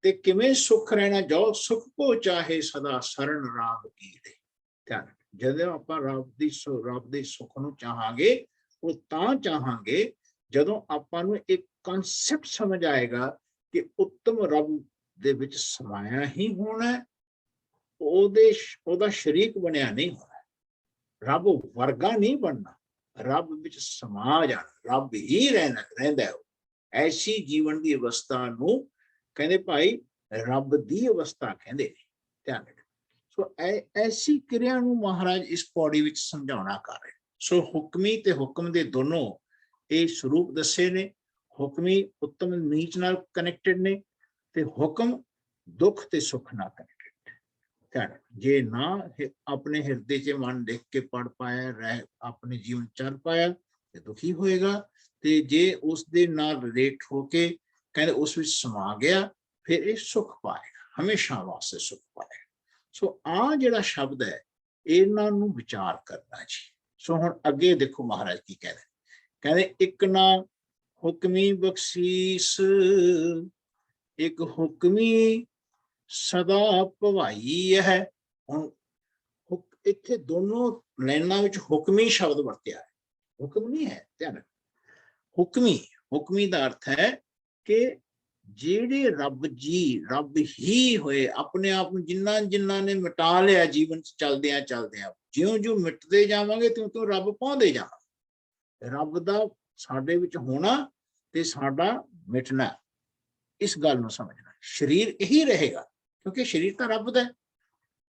ਤੇ ਕਿਵੇਂ ਸੁੱਖ ਰਹਿਣਾ, ਜੋ ਸੁੱਖ ਕੋ ਚਾਹੇ ਸਦਾ ਸਰਨ ਰਾਮ ਕੀੜੇ। ਧਿਆਨ, ਜਦੋਂ ਆਪਾਂ ਰੱਬ ਦੇ ਸੁੱਖ ਨੂੰ ਚਾਹਾਂਗੇ, ਉਹ ਤਾਂ ਚਾਹਾਂਗੇ ਜਦੋਂ ਆਪਾਂ ਨੂੰ ਇੱਕ ਕਨਸੈਪਟ ਸਮਝ ਆਏਗਾ ਕਿ ਉੱਤਮ ਰੱਬ ਦੇ ਵਿੱਚ ਸਮਾਇਆ ਹੀ ਹੋਣਾ, ਉਹਦਾ ਸ਼ਰੀਕ ਬਣਿਆ ਨਹੀਂ ਹੋਣਾ, ਰੱਬ ਵਰਗਾ ਨਹੀਂ ਬਣਨਾ, ਰੱਬ ਵਿੱਚ ਸਮਾ ਜਾਣਾ, ਰੱਬ ਹੀ ਰਹਿੰਦਾ। ਐਸੀ ਜੀਵਨ ਦੀ ਅਵਸਥਾ ਨੂੰ ਕਹਿੰਦੇ ਭਾਈ ਰੱਬ ਦੀ ਅਵਸਥਾ ਕਹਿੰਦੇ ਨੇ। ਧਿਆਨ ਰੱਖੋ। ਸੋ ਐਸੀ ਕਿਰਿਆ ਨੂੰ ਮਹਾਰਾਜ ਇਸ ਪੌੜੀ ਵਿੱਚ ਸਮਝਾਉਣਾ ਕਰ ਰਹੇ। ਸੋ ਹੁਕਮੀ ਤੇ ਹੁਕਮ ਦੇ ਦੋਨੋਂ ਇਹ ਸਰੂਪ ਦੱਸੇ ਨੇ। ਹੁਕਮੀ ਉੱਤਮ ਨੀਚ ਨਾਲ ਕਨੈਕਟਡ ਨੇ, ਤੇ ਹੁਕਮ ਦੁੱਖ ਤੇ ਸੁੱਖ ਨਾਲ ਕਨੈਕਟਡ। ਜੇ ਨਾ ਆਪਣੇ ਹਿਰਦੇ 'ਚ ਮਨ ਲਿਖ ਕੇ ਪੜ ਪਾਇਆ, ਆਪਣੇ ਜੀਵਨ ਚੱਲ ਪਾਇਆ, ਤੇ ਦੁਖੀ ਹੋਏਗਾ। ਤੇ ਜੇ ਉਸ ਦੇ ਨਾਲ ਰਿਲੇਟ ਹੋ ਕੇ ਕਹਿੰਦੇ ਉਸ ਵਿੱਚ ਸਮਾ ਗਿਆ, ਫਿਰ ਇਹ ਸੁੱਖ ਪਾਏਗਾ, ਹਮੇਸ਼ਾ ਵਾਸਤੇ ਸੁੱਖ ਪਾਏਗਾ। ਸੋ ਆ ਜਿਹੜਾ ਸ਼ਬਦ ਹੈ, ਇਹਨਾਂ ਨੂੰ ਵਿਚਾਰ ਕਰਨਾ ਜੀ। ਸੋ ਹੁਣ ਅੱਗੇ ਦੇਖੋ ਮਹਾਰਾਜ ਕੀ ਕਹਿੰਦੇ। ਕਹਿੰਦੇ ਇੱਕ ਨਾ ਹੁਕਮੀ ਬਖਸ਼ੀਸ, ਇੱਕ ਹੁਕਮੀ ਸਦਾ ਭਵਾਈ ਹੈ। ਹੁਣ ਇੱਥੇ ਦੋਨੋਂ ਲਾਈਨਾਂ ਵਿੱਚ ਹੁਕਮੀ ਸ਼ਬਦ ਵਰਤਿਆ ਹੈ, ਹੁਕਮ ਨਹੀਂ ਹੈ। ਧਿਆਨ, ਹੁਕਮੀ ਦਾ ਅਰਥ ਹੈ ਕਿ ਜਿਹੜੇ ਰੱਬ ਹੀ ਹੋਏ, ਆਪਣੇ ਆਪ ਨੂੰ ਜਿਨ੍ਹਾਂ ਨੇ ਮਿਟਾ ਲਿਆ ਜੀਵਨ ਚ ਚਲਦਿਆਂ ਜਿਉਂ ਮਿਟਦੇ ਜਾਵਾਂਗੇ ਤਿਉਂ ਰੱਬ ਪਾਉਂਦੇ ਜਾਵਾਂਗੇ। ਰੱਬ ਦਾ ਸਾਡੇ ਵਿੱਚ ਹੋਣਾ ਤੇ ਸਾਡਾ ਮਿਟਣਾ, ਇਸ ਗੱਲ ਨੂੰ ਸਮਝਣਾ। ਸਰੀਰ ਇਹੀ ਰਹੇਗਾ ਕਿਉਂਕਿ ਸਰੀਰ ਤਾਂ ਰੱਬ ਦਾ।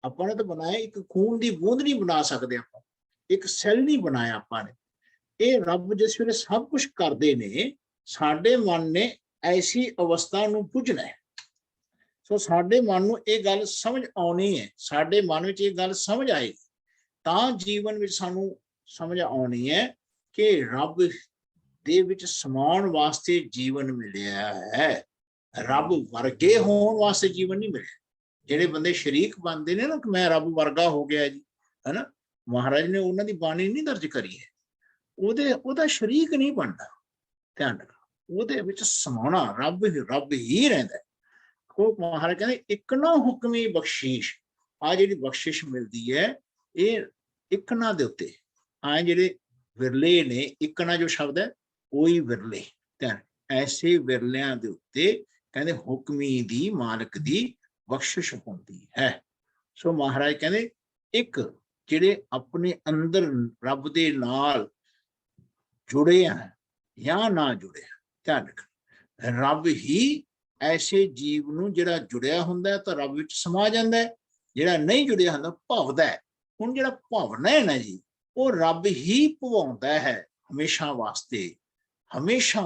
ਆਪਾਂ ਨੇ ਤਾਂ ਬਣਾਇਆ, ਇੱਕ ਖੂਨ ਦੀ ਬੂੰਦ ਨਹੀਂ ਬਣਾ ਸਕਦੇ ਆਪਾਂ, ਇੱਕ ਸੈੱਲ ਨਹੀਂ ਬਣਾਇਆ ਆਪਾਂ ਨੇ। ਇਹ ਰੱਬ ਜਿਸ ਵੇਲੇ ਸਭ ਕੁਝ ਕਰਦੇ ਨੇ, ਸਾਡੇ ਮਨ ਨੇ ਐਸੀ ਅਵਸਥਾ ਨੂੰ ਪੁੱਜਣਾ ਹੈ। ਸੋ ਸਾਡੇ ਮਨ ਨੂੰ ਇਹ ਗੱਲ ਸਮਝ ਆਉਣੀ ਹੈ, ਸਾਡੇ ਮਨ ਵਿੱਚ ਇਹ ਗੱਲ ਸਮਝ ਆਏਗੀ ਤਾਂ ਜੀਵਨ ਵਿੱਚ ਸਾਨੂੰ ਸਮਝ ਆਉਣੀ ਹੈ ਕਿ ਰੱਬ ਦੇ ਵਿੱਚ ਸਮਾਉਣ ਵਾਸਤੇ ਜੀਵਨ ਮਿਲਿਆ ਹੈ, ਰੱਬ ਵਰਗੇ ਹੋਣ ਵਾਸਤੇ ਜੀਵਨ ਨਹੀਂ ਮਿਲਿਆ। ਜਿਹੜੇ ਬੰਦੇ ਸ਼ਰੀਕ ਬਣਦੇ ਨੇ ਨਾ ਕਿ ਮੈਂ ਰੱਬ ਵਰਗਾ ਹੋ ਗਿਆ ਜੀ, ਹਨਾ, ਮਹਾਰਾਜ ਨੇ ਉਹਨਾਂ ਦੀ ਬਾਣੀ ਨਹੀਂ ਦਰਜ ਕਰੀ ਹੈ, ਉਹਦਾ ਸ਼ਰੀਕ ਨਹੀਂ ਬਣਦਾ। ਧਿਆਨ ਰੱਖੋ, ਉਹਦੇ ਵਿੱਚ ਸਮਾਉਣਾ, ਰੱਬ ਹੀ ਰਹਿੰਦਾ। ਉਹ ਮਹਾਰਾਜ ਕਹਿੰਦੇ ਇੱਕ ਨਾ ਹੁਕਮੀ ਬਖਸ਼ੀਸ਼, ਆ ਜਿਹੜੀ ਬਖਸ਼ਿਸ਼ ਮਿਲਦੀ ਹੈ ਇਹ ਇਕਨਾਂ ਦੇ ਉੱਤੇ, ਆ ਜਿਹੜੇ ਵਿਰਲੇ ਨੇ, ਇਕਨਾਂ ਜੋ ਸ਼ਬਦ ਹੈ ਉਹੀ ਵਿਰਲੇ। ਧਿਆਨ, ਐਸੇ ਵਿਰਲਿਆਂ ਦੇ ਉੱਤੇ ਕਹਿੰਦੇ ਹੁਕਮੀ ਦੀ, ਮਾਲਕ ਦੀ ਬਖਸ਼ਿਸ਼ ਹੁੰਦੀ ਹੈ। ਸੋ ਮਹਾਰਾਜ ਕਹਿੰਦੇ ਇੱਕ ਜਿਹੜੇ ਆਪਣੇ ਅੰਦਰ ਰੱਬ ਦੇ ਨਾਲ ਜੁੜੇ ਆ ਜਾਂ ਨਾ ਜੁੜੇ, ਧਿਆਨ ਰੱਖ, ਰੱਬ ਹੀ ਐਸੇ ਜੀਵ ਨੂੰ, ਜਿਹੜਾ ਜੁੜਿਆ ਹੁੰਦਾ ਤਾਂ ਰੱਬ ਵਿੱਚ ਸਮਾ ਜਾਂਦਾ ਹੈ, ਜਿਹੜਾ ਨਹੀਂ ਜੁੜਿਆ ਹੁੰਦਾ ਭਵਦਾ ਹੈ। ਹੁਣ ਜਿਹੜਾ ਭਾਵਨਾ ਹੈ ਨਾ ਜੀ, ਉਹ ਰੱਬ ਹੀ ਭਵਾਉਂਦਾ ਹੈ ਹਮੇਸ਼ਾ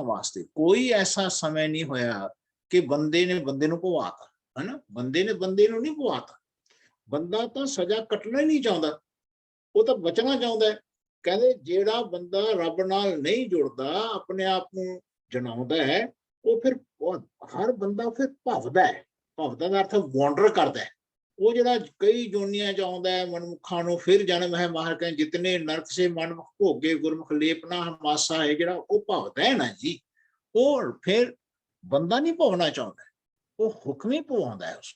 ਵਾਸਤੇ। ਕੋਈ ਐਸਾ समय ਨਹੀਂ ਹੋਇਆ ਕਿ ਬੰਦੇ ਨੇ ਬੰਦੇ ਨੂੰ ਭਵਾਤਾ, ਹਨਾ। ਬੰਦੇ ਨੇ ਬੰਦੇ ਨੂੰ ਨਹੀਂ ਭਵਾਤਾ। ਬੰਦਾ ਤਾਂ ਸਜ਼ਾ ਕੱਟਣਾ ਹੀ ਨਹੀਂ ਚਾਹੁੰਦਾ, ਉਹ ਤਾਂ ਬਚਣਾ ਚਾਹੁੰਦਾ ਹੈ। ਕਹਿੰਦੇ ਜਿਹੜਾ ਬੰਦਾ ਰੱਬ ਨਾਲ ਨਹੀਂ ਜੁੜਦਾ, ਆਪਣੇ ਆਪ ਨੂੰ ਜਣਾਉਂਦਾ ਹੈ, ਉਹ ਫਿਰ ਹਰ ਬੰਦਾ ਫਿਰ ਭਵਦਾ ਹੈ। ਭਵਦਾ ਦਾ ਅਰਥ ਵਾਂਡਰ ਕਰਦਾ ਹੈ। ਉਹ ਜਿਹੜਾ ਕਈ ਜੋਨੀਆਂ ਚ ਆਉਂਦਾ ਹੈ, ਮਨਮੁਖਾਂ ਨੂੰ ਫਿਰ ਜਨਮ ਹੈ ਮਾਹਰ ਕਹਿੰਦੇ ਜਿਤਨੇ ਨਰਕ ਸੇ ਮਨ ਭੋਗੇ ਗੁਰਮੁਖ ਲੇਪਨਾ ਹਮਾਸਾ ਹੈ, ਜਿਹੜਾ ਉਹ ਭਵਦਾ ਹੈ ਨਾ ਜੀ, ਉਹ ਫਿਰ ਬੰਦਾ ਨਹੀਂ ਭਵਨਾ ਚਾਹੁੰਦਾ, ਉਹ ਹੁਕਮ ਹੀ ਭਵਾਉਂਦਾ ਹੈ ਉਸ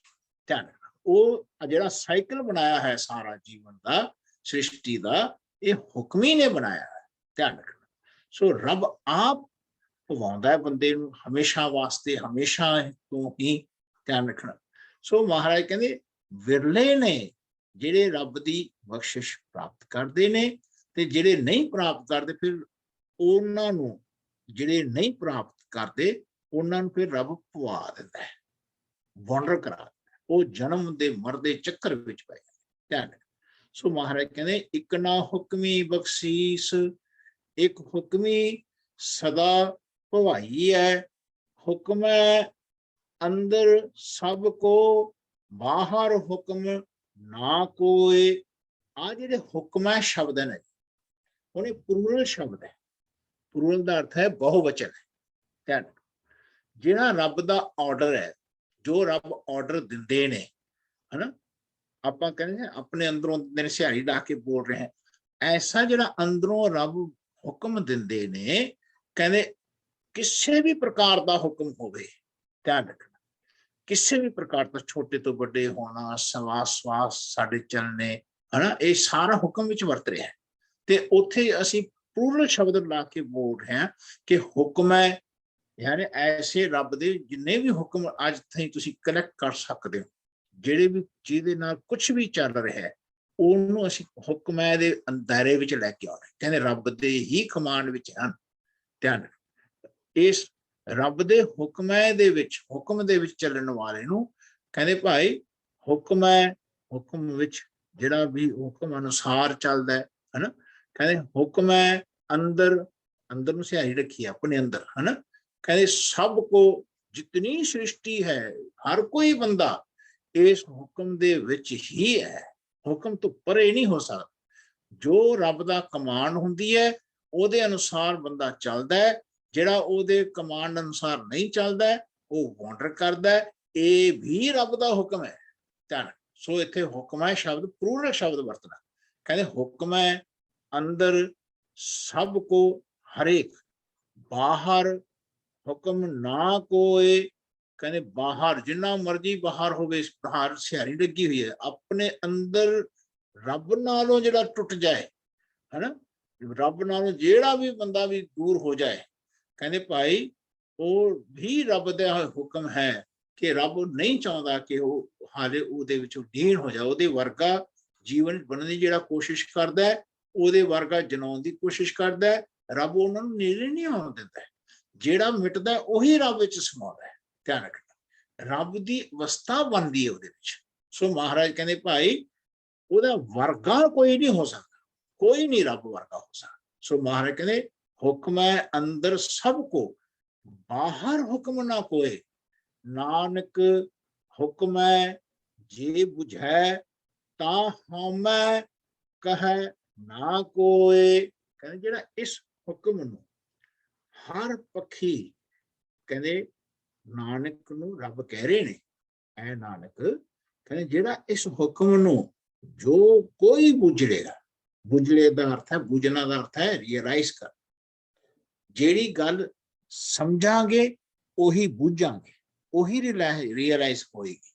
ਧਿਆਨ ਰੱਖਣਾ। ਉਹ ਜਿਹੜਾ ਸਾਈਕਲ ਬਣਾਇਆ ਹੈ ਸਾਰਾ ਜੀਵਨ ਦਾ, ਸ੍ਰਿਸ਼ਟੀ ਦਾ, ਇਹ ਹੁਕਮ ਹੀ ਨੇ ਬਣਾਇਆ ਹੈ, ਧਿਆਨ ਰੱਖਣਾ। ਸੋ ਰੱਬ ਆਪ ਭਵਾਉਂਦਾ ਹੈ ਬੰਦੇ ਨੂੰ ਹਮੇਸ਼ਾ ਵਾਸਤੇ, ਹਮੇਸ਼ਾ ਤੋਂ ਹੀ, ਧਿਆਨ ਰੱਖਣਾ। ਸੋ ਮਹਾਰਾਜ ਕਹਿੰਦੇ ਵਿਰਲੇ ਨੇ ਜਿਹੜੇ ਰੱਬ ਦੀ ਬਖਸ਼ਿਸ਼ ਪ੍ਰਾਪਤ ਕਰਦੇ ਨੇ, ਤੇ ਜਿਹੜੇ ਨਹੀਂ ਪ੍ਰਾਪਤ ਕਰਦੇ, ਫਿਰ ਉਹਨਾਂ ਨੂੰ, ਜਿਹੜੇ ਨਹੀਂ ਪ੍ਰਾਪਤ ਕਰਦੇ ਉਹਨਾਂ ਨੂੰ ਫਿਰ ਰੱਬ ਭਵਾ ਦਿੰਦਾ ਹੈ, ਵਾਂਡਰ ਕਰਾ ਦਿੰਦਾ, ਉਹ ਜਨਮ ਦੇ ਮਰਦੇ ਚੱਕਰ ਵਿੱਚ ਪੈ ਜਾਂਦੇ, ਧਿਆਨ ਰੱਖਣਾ। ਸੋ ਮਹਾਰਾਜ ਕਹਿੰਦੇ ਇੱਕ ਨਾ ਹੁਕਮੀ ਬਖਸ਼ੀਸ, ਇੱਕ ਹੁਕਮੀ ਸਦਾ ਭਵਾਈ ਹੈ, ਹੁਕਮ ਹੈ ਅੰਦਰ ਸਭ ਕੋ, ਬਾਹਰ ਹੁਕਮ ਨਾ ਕੋਏ। ਆ ਜਿਹੜੇ ਹੁਕਮ ਹੈ ਸ਼ਬਦ ਨੇ, ਉਹਨੇ ਪਲੂਰਲ ਸ਼ਬਦ ਹੈ। ਪਲੂਰਲ ਦਾ ਅਰਥ ਹੈ ਬਹੁਵਚਨ ਹੈ, ਧਿਆਨ। ਜਿਹੜਾ ਰੱਬ ਦਾ ਆਰਡਰ ਹੈ, ਜੋ ਰੱਬ ਆਰਡਰ ਦਿੰਦੇ ਨੇ, ਹਨਾ, ਆਪਾਂ ਕਹਿੰਦੇ ਆਪਣੇ ਅੰਦਰੋਂ ਦਿਨ ਸਿਹਾਰੀ ਲਾ ਕੇ ਬੋਲ ਰਹੇ ਹਾਂ, ਐਸਾ ਜਿਹੜਾ ਅੰਦਰੋਂ ਰੱਬ ਹੁਕਮ ਦਿੰਦੇ ਨੇ, ਕਹਿੰਦੇ ਕਿਸੇ ਵੀ ਪ੍ਰਕਾਰ ਦਾ ਹੁਕਮ ਹੋਵੇ, ਧਿਆਨ ਰੱਖਣਾ, ਕਿਸੇ ਵੀ ਪ੍ਰਕਾਰ ਦਾ, ਛੋਟੇ ਤੋਂ ਵੱਡੇ ਹੋਣਾ, ਸਵਾਸ ਸਾਡੇ ਚੱਲਣੇ, ਹਨਾ, ਇਹ ਸਾਰਾ ਹੁਕਮ ਵਿੱਚ ਵਰਤ ਰਿਹਾ ਹੈ। ਤੇ ਉੱਥੇ ਅਸੀਂ ਪਲੂਰਲ ਸ਼ਬਦ ਲਾ ਕੇ ਬੋਲ ਰਹੇ ਹਾਂ ਕਿ ਹੁਕਮ ਹੈ, ਯਾਨੀ ਐਸੇ ਰੱਬ ਦੇ ਜਿੰਨੇ ਵੀ ਹੁਕਮ ਅੱਜ ਤਾਈਂ ਤੁਸੀਂ ਕਨੈਕਟ ਕਰ ਸਕਦੇ ਹੋ, ਜਿਹੜੇ ਵੀ ਜਿਹਦੇ ਨਾਲ ਕੁਝ ਵੀ ਚੱਲ ਰਿਹਾ ਹੈ, ਉਹਨੂੰ ਅਸੀਂ ਹੁਕਮ ਦੇ ਦਾਇਰੇ ਵਿੱਚ ਲੈ ਕੇ ਆਉਣਾ। ਕਹਿੰਦੇ ਰੱਬ ਦੇ ਹੀ ਕਮਾਂਡ ਵਿੱਚ ਹਨ, ਧਿਆਨ। ਇਸ ਰੱਬ ਦੇ ਹੁਕਮ ਦੇ ਵਿੱਚ ਚੱਲਣ ਵਾਲੇ ਨੂੰ ਕਹਿੰਦੇ ਭਾਈ ਹੁਕਮ ਹੈ, ਹੁਕਮ ਵਿੱਚ ਜਿਹੜਾ ਵੀ ਹੁਕਮ ਅਨੁਸਾਰ ਚੱਲਦਾ ਹੈ, ਹਨਾ। ਕਹਿੰਦੇ ਹੁਕਮ ਹੈ ਅੰਦਰ ਨੂੰ ਸਿਹਾਰੀ ਰੱਖੀ ਆਪਣੇ ਅੰਦਰ, ਹਨਾ। ਕਹਿੰਦੇ ਸਭ ਕੋ, ਜਿਤਨੀ ਸ੍ਰਿਸ਼ਟੀ ਹੈ, ਹਰ ਕੋਈ ਬੰਦਾ ਇਸ ਹੁਕਮ ਦੇ ਵਿੱਚ ਹੀ ਹੈ, ਹੁਕਮ ਤੋਂ ਪਰੇ ਨਹੀਂ ਹੋ ਸਕਦਾ। ਜੋ ਰੱਬ ਦਾ ਕਮਾਂਡ ਹੁੰਦੀ ਹੈ, ਉਹਦੇ ਅਨੁਸਾਰ ਬੰਦਾ ਚੱਲਦਾ ਹੈ। ਜਿਹੜਾ ਉਹਦੇ ਕਮਾਂਡ ਅਨੁਸਾਰ ਨਹੀਂ ਚੱਲਦਾ, ਉਹ ਵਾਂਡਰ ਕਰਦਾ ਹੈ। ਇਹ ਵੀ ਰੱਬ ਦਾ ਹੁਕਮ ਹੈ, ਧਿਆਨ। ਸੋ ਇੱਥੇ ਹੁਕਮ ਹੈ ਸ਼ਬਦ ਪਲੂਰਲ ਸ਼ਬਦ ਵਰਤਣਾ। ਕਹਿੰਦੇ ਹੁਕਮ ਹੈ ਅੰਦਰ ਸਭ ਕੋ, ਹਰੇਕ, ਬਾਹਰ ਹੁਕਮ ਨਾ ਕੋਏ। ਕਹਿੰਦੇ ਬਾਹਰ ਜਿੰਨਾ ਮਰਜੀ ਬਾਹਰ ਹੋਵੇ, ਬਾਹਰ ਸਿਹਾਰੀ ਲੱਗੀ ਹੋਈ ਹੈ, ਆਪਣੇ ਅੰਦਰ ਰੱਬ ਨਾਲੋਂ ਜਿਹੜਾ ਟੁੱਟ ਜਾਏ, ਹਨਾ, ਰੱਬ ਨਾਲੋਂ ਜਿਹੜਾ ਵੀ ਬੰਦਾ ਵੀ ਦੂਰ ਹੋ ਜਾਏ, ਕਹਿੰਦੇ ਭਾਈ ਉਹ ਵੀ ਰੱਬ ਦਾ ਹੁਕਮ ਹੈ ਕਿ ਰੱਬ ਨਹੀਂ ਚਾਹੁੰਦਾ ਕਿ ਉਹ ਹਾਲੇ ਉਹਦੇ ਵਿੱਚੋਂ ਲੀਨ ਹੋ ਜਾਏ। ਉਹਦੇ ਵਰਗਾ ਜੀਵਨ ਬਣਨ ਦੀ ਜਿਹੜਾ ਕੋਸ਼ਿਸ਼ ਕਰਦਾ ਹੈ, ਉਹਦੇ ਵਰਗਾ ਜਨਾਉਣ ਦੀ ਕੋਸ਼ਿਸ਼ ਕਰਦਾ ਹੈ, ਰੱਬ ਉਹਨਾਂ ਨੂੰ ਨੇੜੇ ਨਹੀਂ ਆਉਣ ਦਿੰਦਾ। ਜਿਹੜਾ ਮਿਟਦਾ ਉਹੀ ਰੱਬ ਵਿੱਚ ਸਮਾਉਂਦਾ ਹੈ, ਧਿਆਨ ਰੱਖਣਾ। ਰੱਬ ਦੀ ਅਵਸਥਾ ਬਣਦੀ ਹੈ ਉਹਦੇ ਵਿੱਚ। ਸੋ ਮਹਾਰਾਜ ਕਹਿੰਦੇ ਭਾਈ ਉਹਦਾ ਵਰਗਾ ਕੋਈ ਨਹੀਂ ਹੋ ਸਕਦਾ, ਕੋਈ ਨਹੀਂ ਰੱਬ ਵਰਗਾ ਹੋ ਸਕਦਾ। ਸੋ ਮਹਾਰਾਜ ਕਹਿੰਦੇ ਹੁਕਮ ਹੈ ਅੰਦਰ ਸਭ ਕੋ, ਬਾਹਰ ਹੁਕਮ ਨਾ ਕੋਏ। ਨਾਨਕ ਹੁਕਮ ਹੈ ਜੇ ਬੁਝੈ ਤਾਂ ਹਉਮੈ ਕਹੈ ਨਾ ਕੋਏ। ਕਹਿੰਦੇ ਜਿਹੜਾ ਇਸ ਹੁਕਮ ਨੂੰ ਹਰ ਪੱਖੀ, ਕਹਿੰਦੇ ਨਾਨਕ ਨੂੰ ਰੱਬ ਕਹਿ ਰਹੇ ਨੇ, ਐ ਨਾਨਕ ਕਹਿੰਦੇ ਜਿਹੜਾ ਇਸ ਹੁਕਮ ਨੂੰ ਜੋ ਕੋਈ ਬੁਝੜੇਗਾ, ਬੁਝੜੇ ਦਾ ਅਰਥ ਹੈ, ਬੁਝਣਾ ਦਾ ਅਰਥ ਹੈ ਰੀਅਲਾਈਜ਼ ਕਰ। ਜਿਹੜੀ ਗੱਲ ਸਮਝਾਂਗੇ ਉਹੀ ਬੁੱਝਾਂਗੇ, ਉਹੀ ਰੀਅਲਾਈਜ਼ ਹੋਏਗੀ।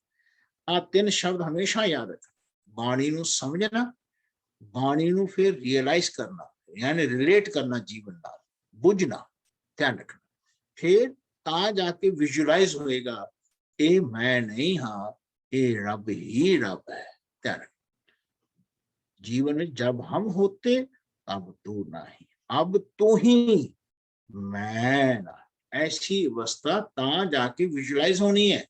ਆ ਤਿੰਨ ਸ਼ਬਦ ਹਮੇਸ਼ਾ ਯਾਦ ਰੱਖਣਾ। ਬਾਣੀ ਨੂੰ ਸਮਝਣਾ, ਬਾਣੀ ਨੂੰ ਫਿਰ ਰੀਅਲਾਈਜ਼ ਕਰਨਾ, ਯਾਨੀ ਰਿਲੇਟ ਕਰਨਾ ਜੀਵਨ ਨਾਲ, ਬੁੱਝਣਾ, ਧਿਆਨ ਰੱਖਣਾ। ਫਿਰ ਤਾਂ ਜਾ ਕੇ ਵਿਜ਼ੂਅਲਾਈਜ਼ ਹੋਏਗਾ ਇਹ ਮੈਂ ਨਹੀਂ ਹਾਂ, ਇਹ ਰੱਬ ਹੀ ਰੱਬ ਹੈ, ਧਿਆਨ ਰੱਖਣਾ। जीवन में जब हम होते तब तू नहीं, अब तू ही मैं ना, ऐसी अवस्था ਤਾਂ ਜਾ ਕੇ ਵਿਜ਼ੂਅਲਾਈਜ਼ ਹੋਣੀ ਹੈ।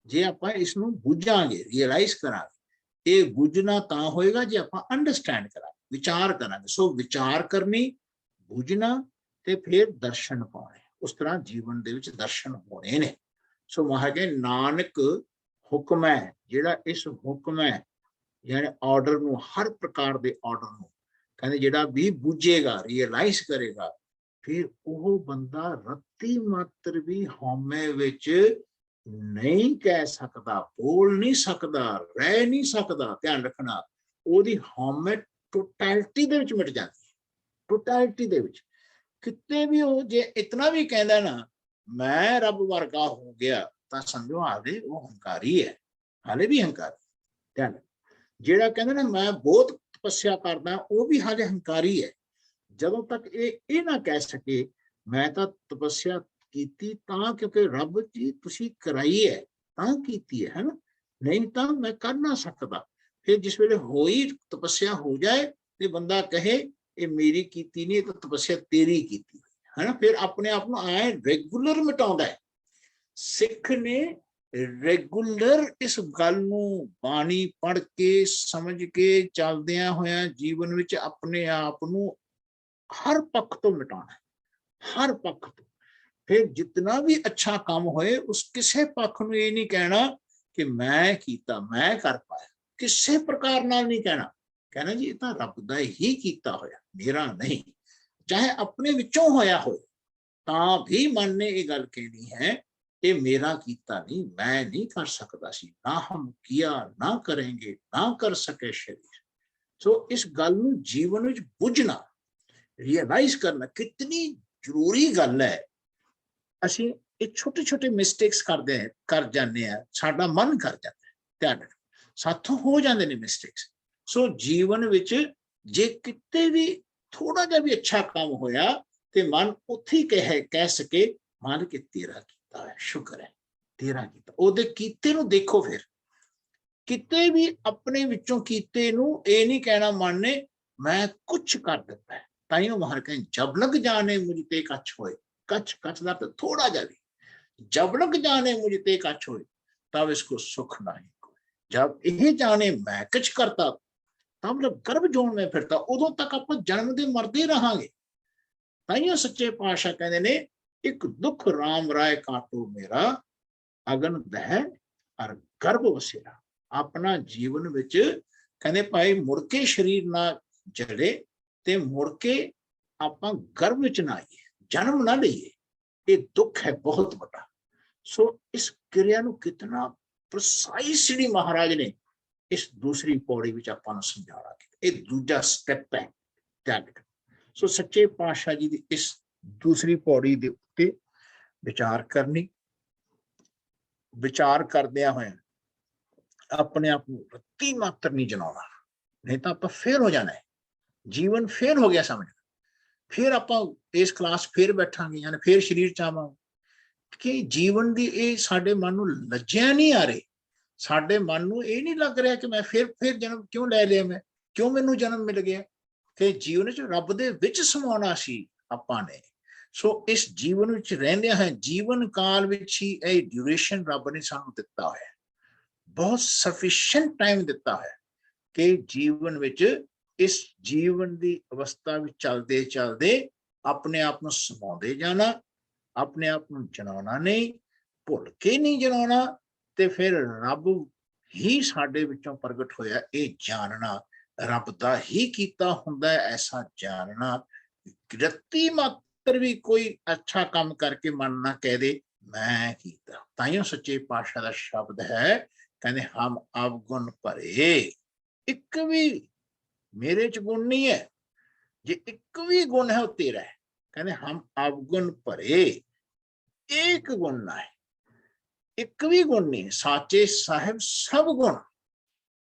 ਜੇ ਆਪਾਂ ਇਸ ਨੂੰ ਬੁੱਝਾਂਗੇ, ਰੀਅਲਾਈਜ਼ ਕਰਾਂਗੇ ये बुझना तां होएगा जे आपां अंडरस्टैंड करा विचार करांगे। सो विचार करनी, बुझना ते फिर दर्शन पाने। उस तरह जीवन दे विच दर्शन होने ने। सो महाराज नानक हुक्म है जिहड़ा इस हुक्म है यानी ऑर्डर नूं, हर प्रकार दे ऑर्डर नूं कहंदे जिहड़ा भी बुझेगा, रियलाइज करेगा, फिर वो बंदा रत्ती मात्र भी हौमे विच नहीं कह सकता, बोल नहीं सकता, रह नहीं सकता। ध्यान रखना, ओदी हौमे टोटैलिटी दे विच मिट जाती है। टोटैलिटी दे विच किते भी हो जे इतना भी कहंदा ना मैं रब वर्गा हो गया तां समझो हाले वो हंकारी है, हाले भी हंकारी। ध्यान, जेड़ा कहंदा ना मैं बहुत तपस्या करदा वो भी हाले हंकारी है। ਜਦੋਂ तक ये ना कह सके मैं तो तपस्या कीती तां क्योंकि रब जी तुसी कराई है तां कीती है ना, नहीं तां मैं कर ना सकदा। फिर जिस वेले होई तपस्या हो जाए ते बंदा कहे ये मेरी कीती नहीं, तो तपस्या तेरी कीती है ना, फिर अपने आप को आए रेगुलर मिटाउंदा है। सिख ने रेगुलर इस गल नूं बाणी पढ़ के समझ के चलदियां होया जीवन विच अपने आप नूं हर पक्ष तो मिटाना है, हर पक्ष तो। फिर जितना भी अच्छा काम होए उस किसी पक्ष नूं ये नहीं कहना कि मैं कीता, मैं कर पाया, किसी प्रकार नाल नहीं कहना। कहना जी ये रब दा ही कीता होया, मेरा नहीं। चाहे अपने विचों होया हो तां भी मन ने ये गल कहनी है कि मेरा कीता नहीं, मैं नहीं कर सकता सी, ना हम किया, ना करेंगे, ना कर सके शरीर। सो इस गल नूं जीवन विच बुझना, रियलाइज करना कितनी जरूरी गल है। असीं ये छोटे छोटे मिस्टेक्स करते हैं, कर जाने हैं, साडा मन कर जाता है, ध्यान रखो साथों हो जाते हैं मिस्टेक्स। सो जीवन विच जे किते भी थोड़ा जा भी अच्छा काम होया ते मन उत्थे कह सके मान के तेरा कीता है, शुक्र है तेरा कीता। ओदे कीते नूं देखो, फिर किते भी अपने विचों कीते नूं ये नहीं कहना मन ने मैं कुछ कर दिता है। ताइयों महाराज कहें जब लग जाने मुझ ते कछ होए, कछ कछ दा थोड़ा जा भी, जब लग जाने मुझ ते कछ होए तब इसको सुख नहीं कोई। जब यह जाने मैं कुछ करता तब जब गर्भ जोन में फिरता उदों तक आप जन्म दे मरदे रहांगे। ताइयों सच्चे पातशाह कहते ने एक दुख राम राय काटो मेरा अगन दह और गर्भ वसेरा। अपना जीवन विच कहते भाई मुड़ के शरीर ना जड़े ते मुड़ के आपां गर्भ विच ना आइए, जन्म ना लईए, ये दुख है बहुत बड़ा। सो इस क्रिया नूं कितना प्रिसाइसली महाराज ने इस दूसरी पौड़ी विच आपां नूं समझाया। ये दूजा स्टेप है, ध्यान रखो। सो सच्चे पातशाह जी दी इस दूसरी पौड़ी दे उत्ते विचार करनी, विचार करदियां होया अपने आप को रत्ती मात्र नहीं जनाना, नहीं तो आप फेल हो जाना है। जीवन फेल हो गया समझ, फिर आप इस क्लास फिर बैठांगे यानी फिर शरीर चावांगे कि जीवन दी ये साडे मन नूं लज्जिया नहीं आ रही, साडे मन नूं ये नहीं लग रहा कि मैं फिर जन्म क्यों ले लिया, मैं क्यों मैनूं जन्म मिल गया कि जीवन च रब दे विच समाउणा सी आपां ने। सो इस जीवन विच रहिंदियां है जीवन काल विच ही ये ड्यूरेशन रब ने सानूं दिता है, बहुत सफिशिएंट टाइम दिता है कि जीवन विच इस जीवन की अवस्था में चलते चलते अपने आप को समाते जाना, अपने आप को जनाना नहीं, भुल के नहीं जनाना, ते फिर रब ही साडे विचों प्रगट होया ये जानना, रब दा ही कीता हुंदा है ऐसा जानना। रत्ती मात्र भी कोई अच्छा काम करके मन ना कह दे मैं कीता। ताइयों सच्चे पातशाह दा शब्द है कहते हम अवगुण भरे, एक भी मेरे च गुण नहीं है, जे एक भी गुण है वो तेरा है। कहते हम अवगुण भरे, एक गुण ना है, एक भी गुण नहीं, साचे साहिब सब गुण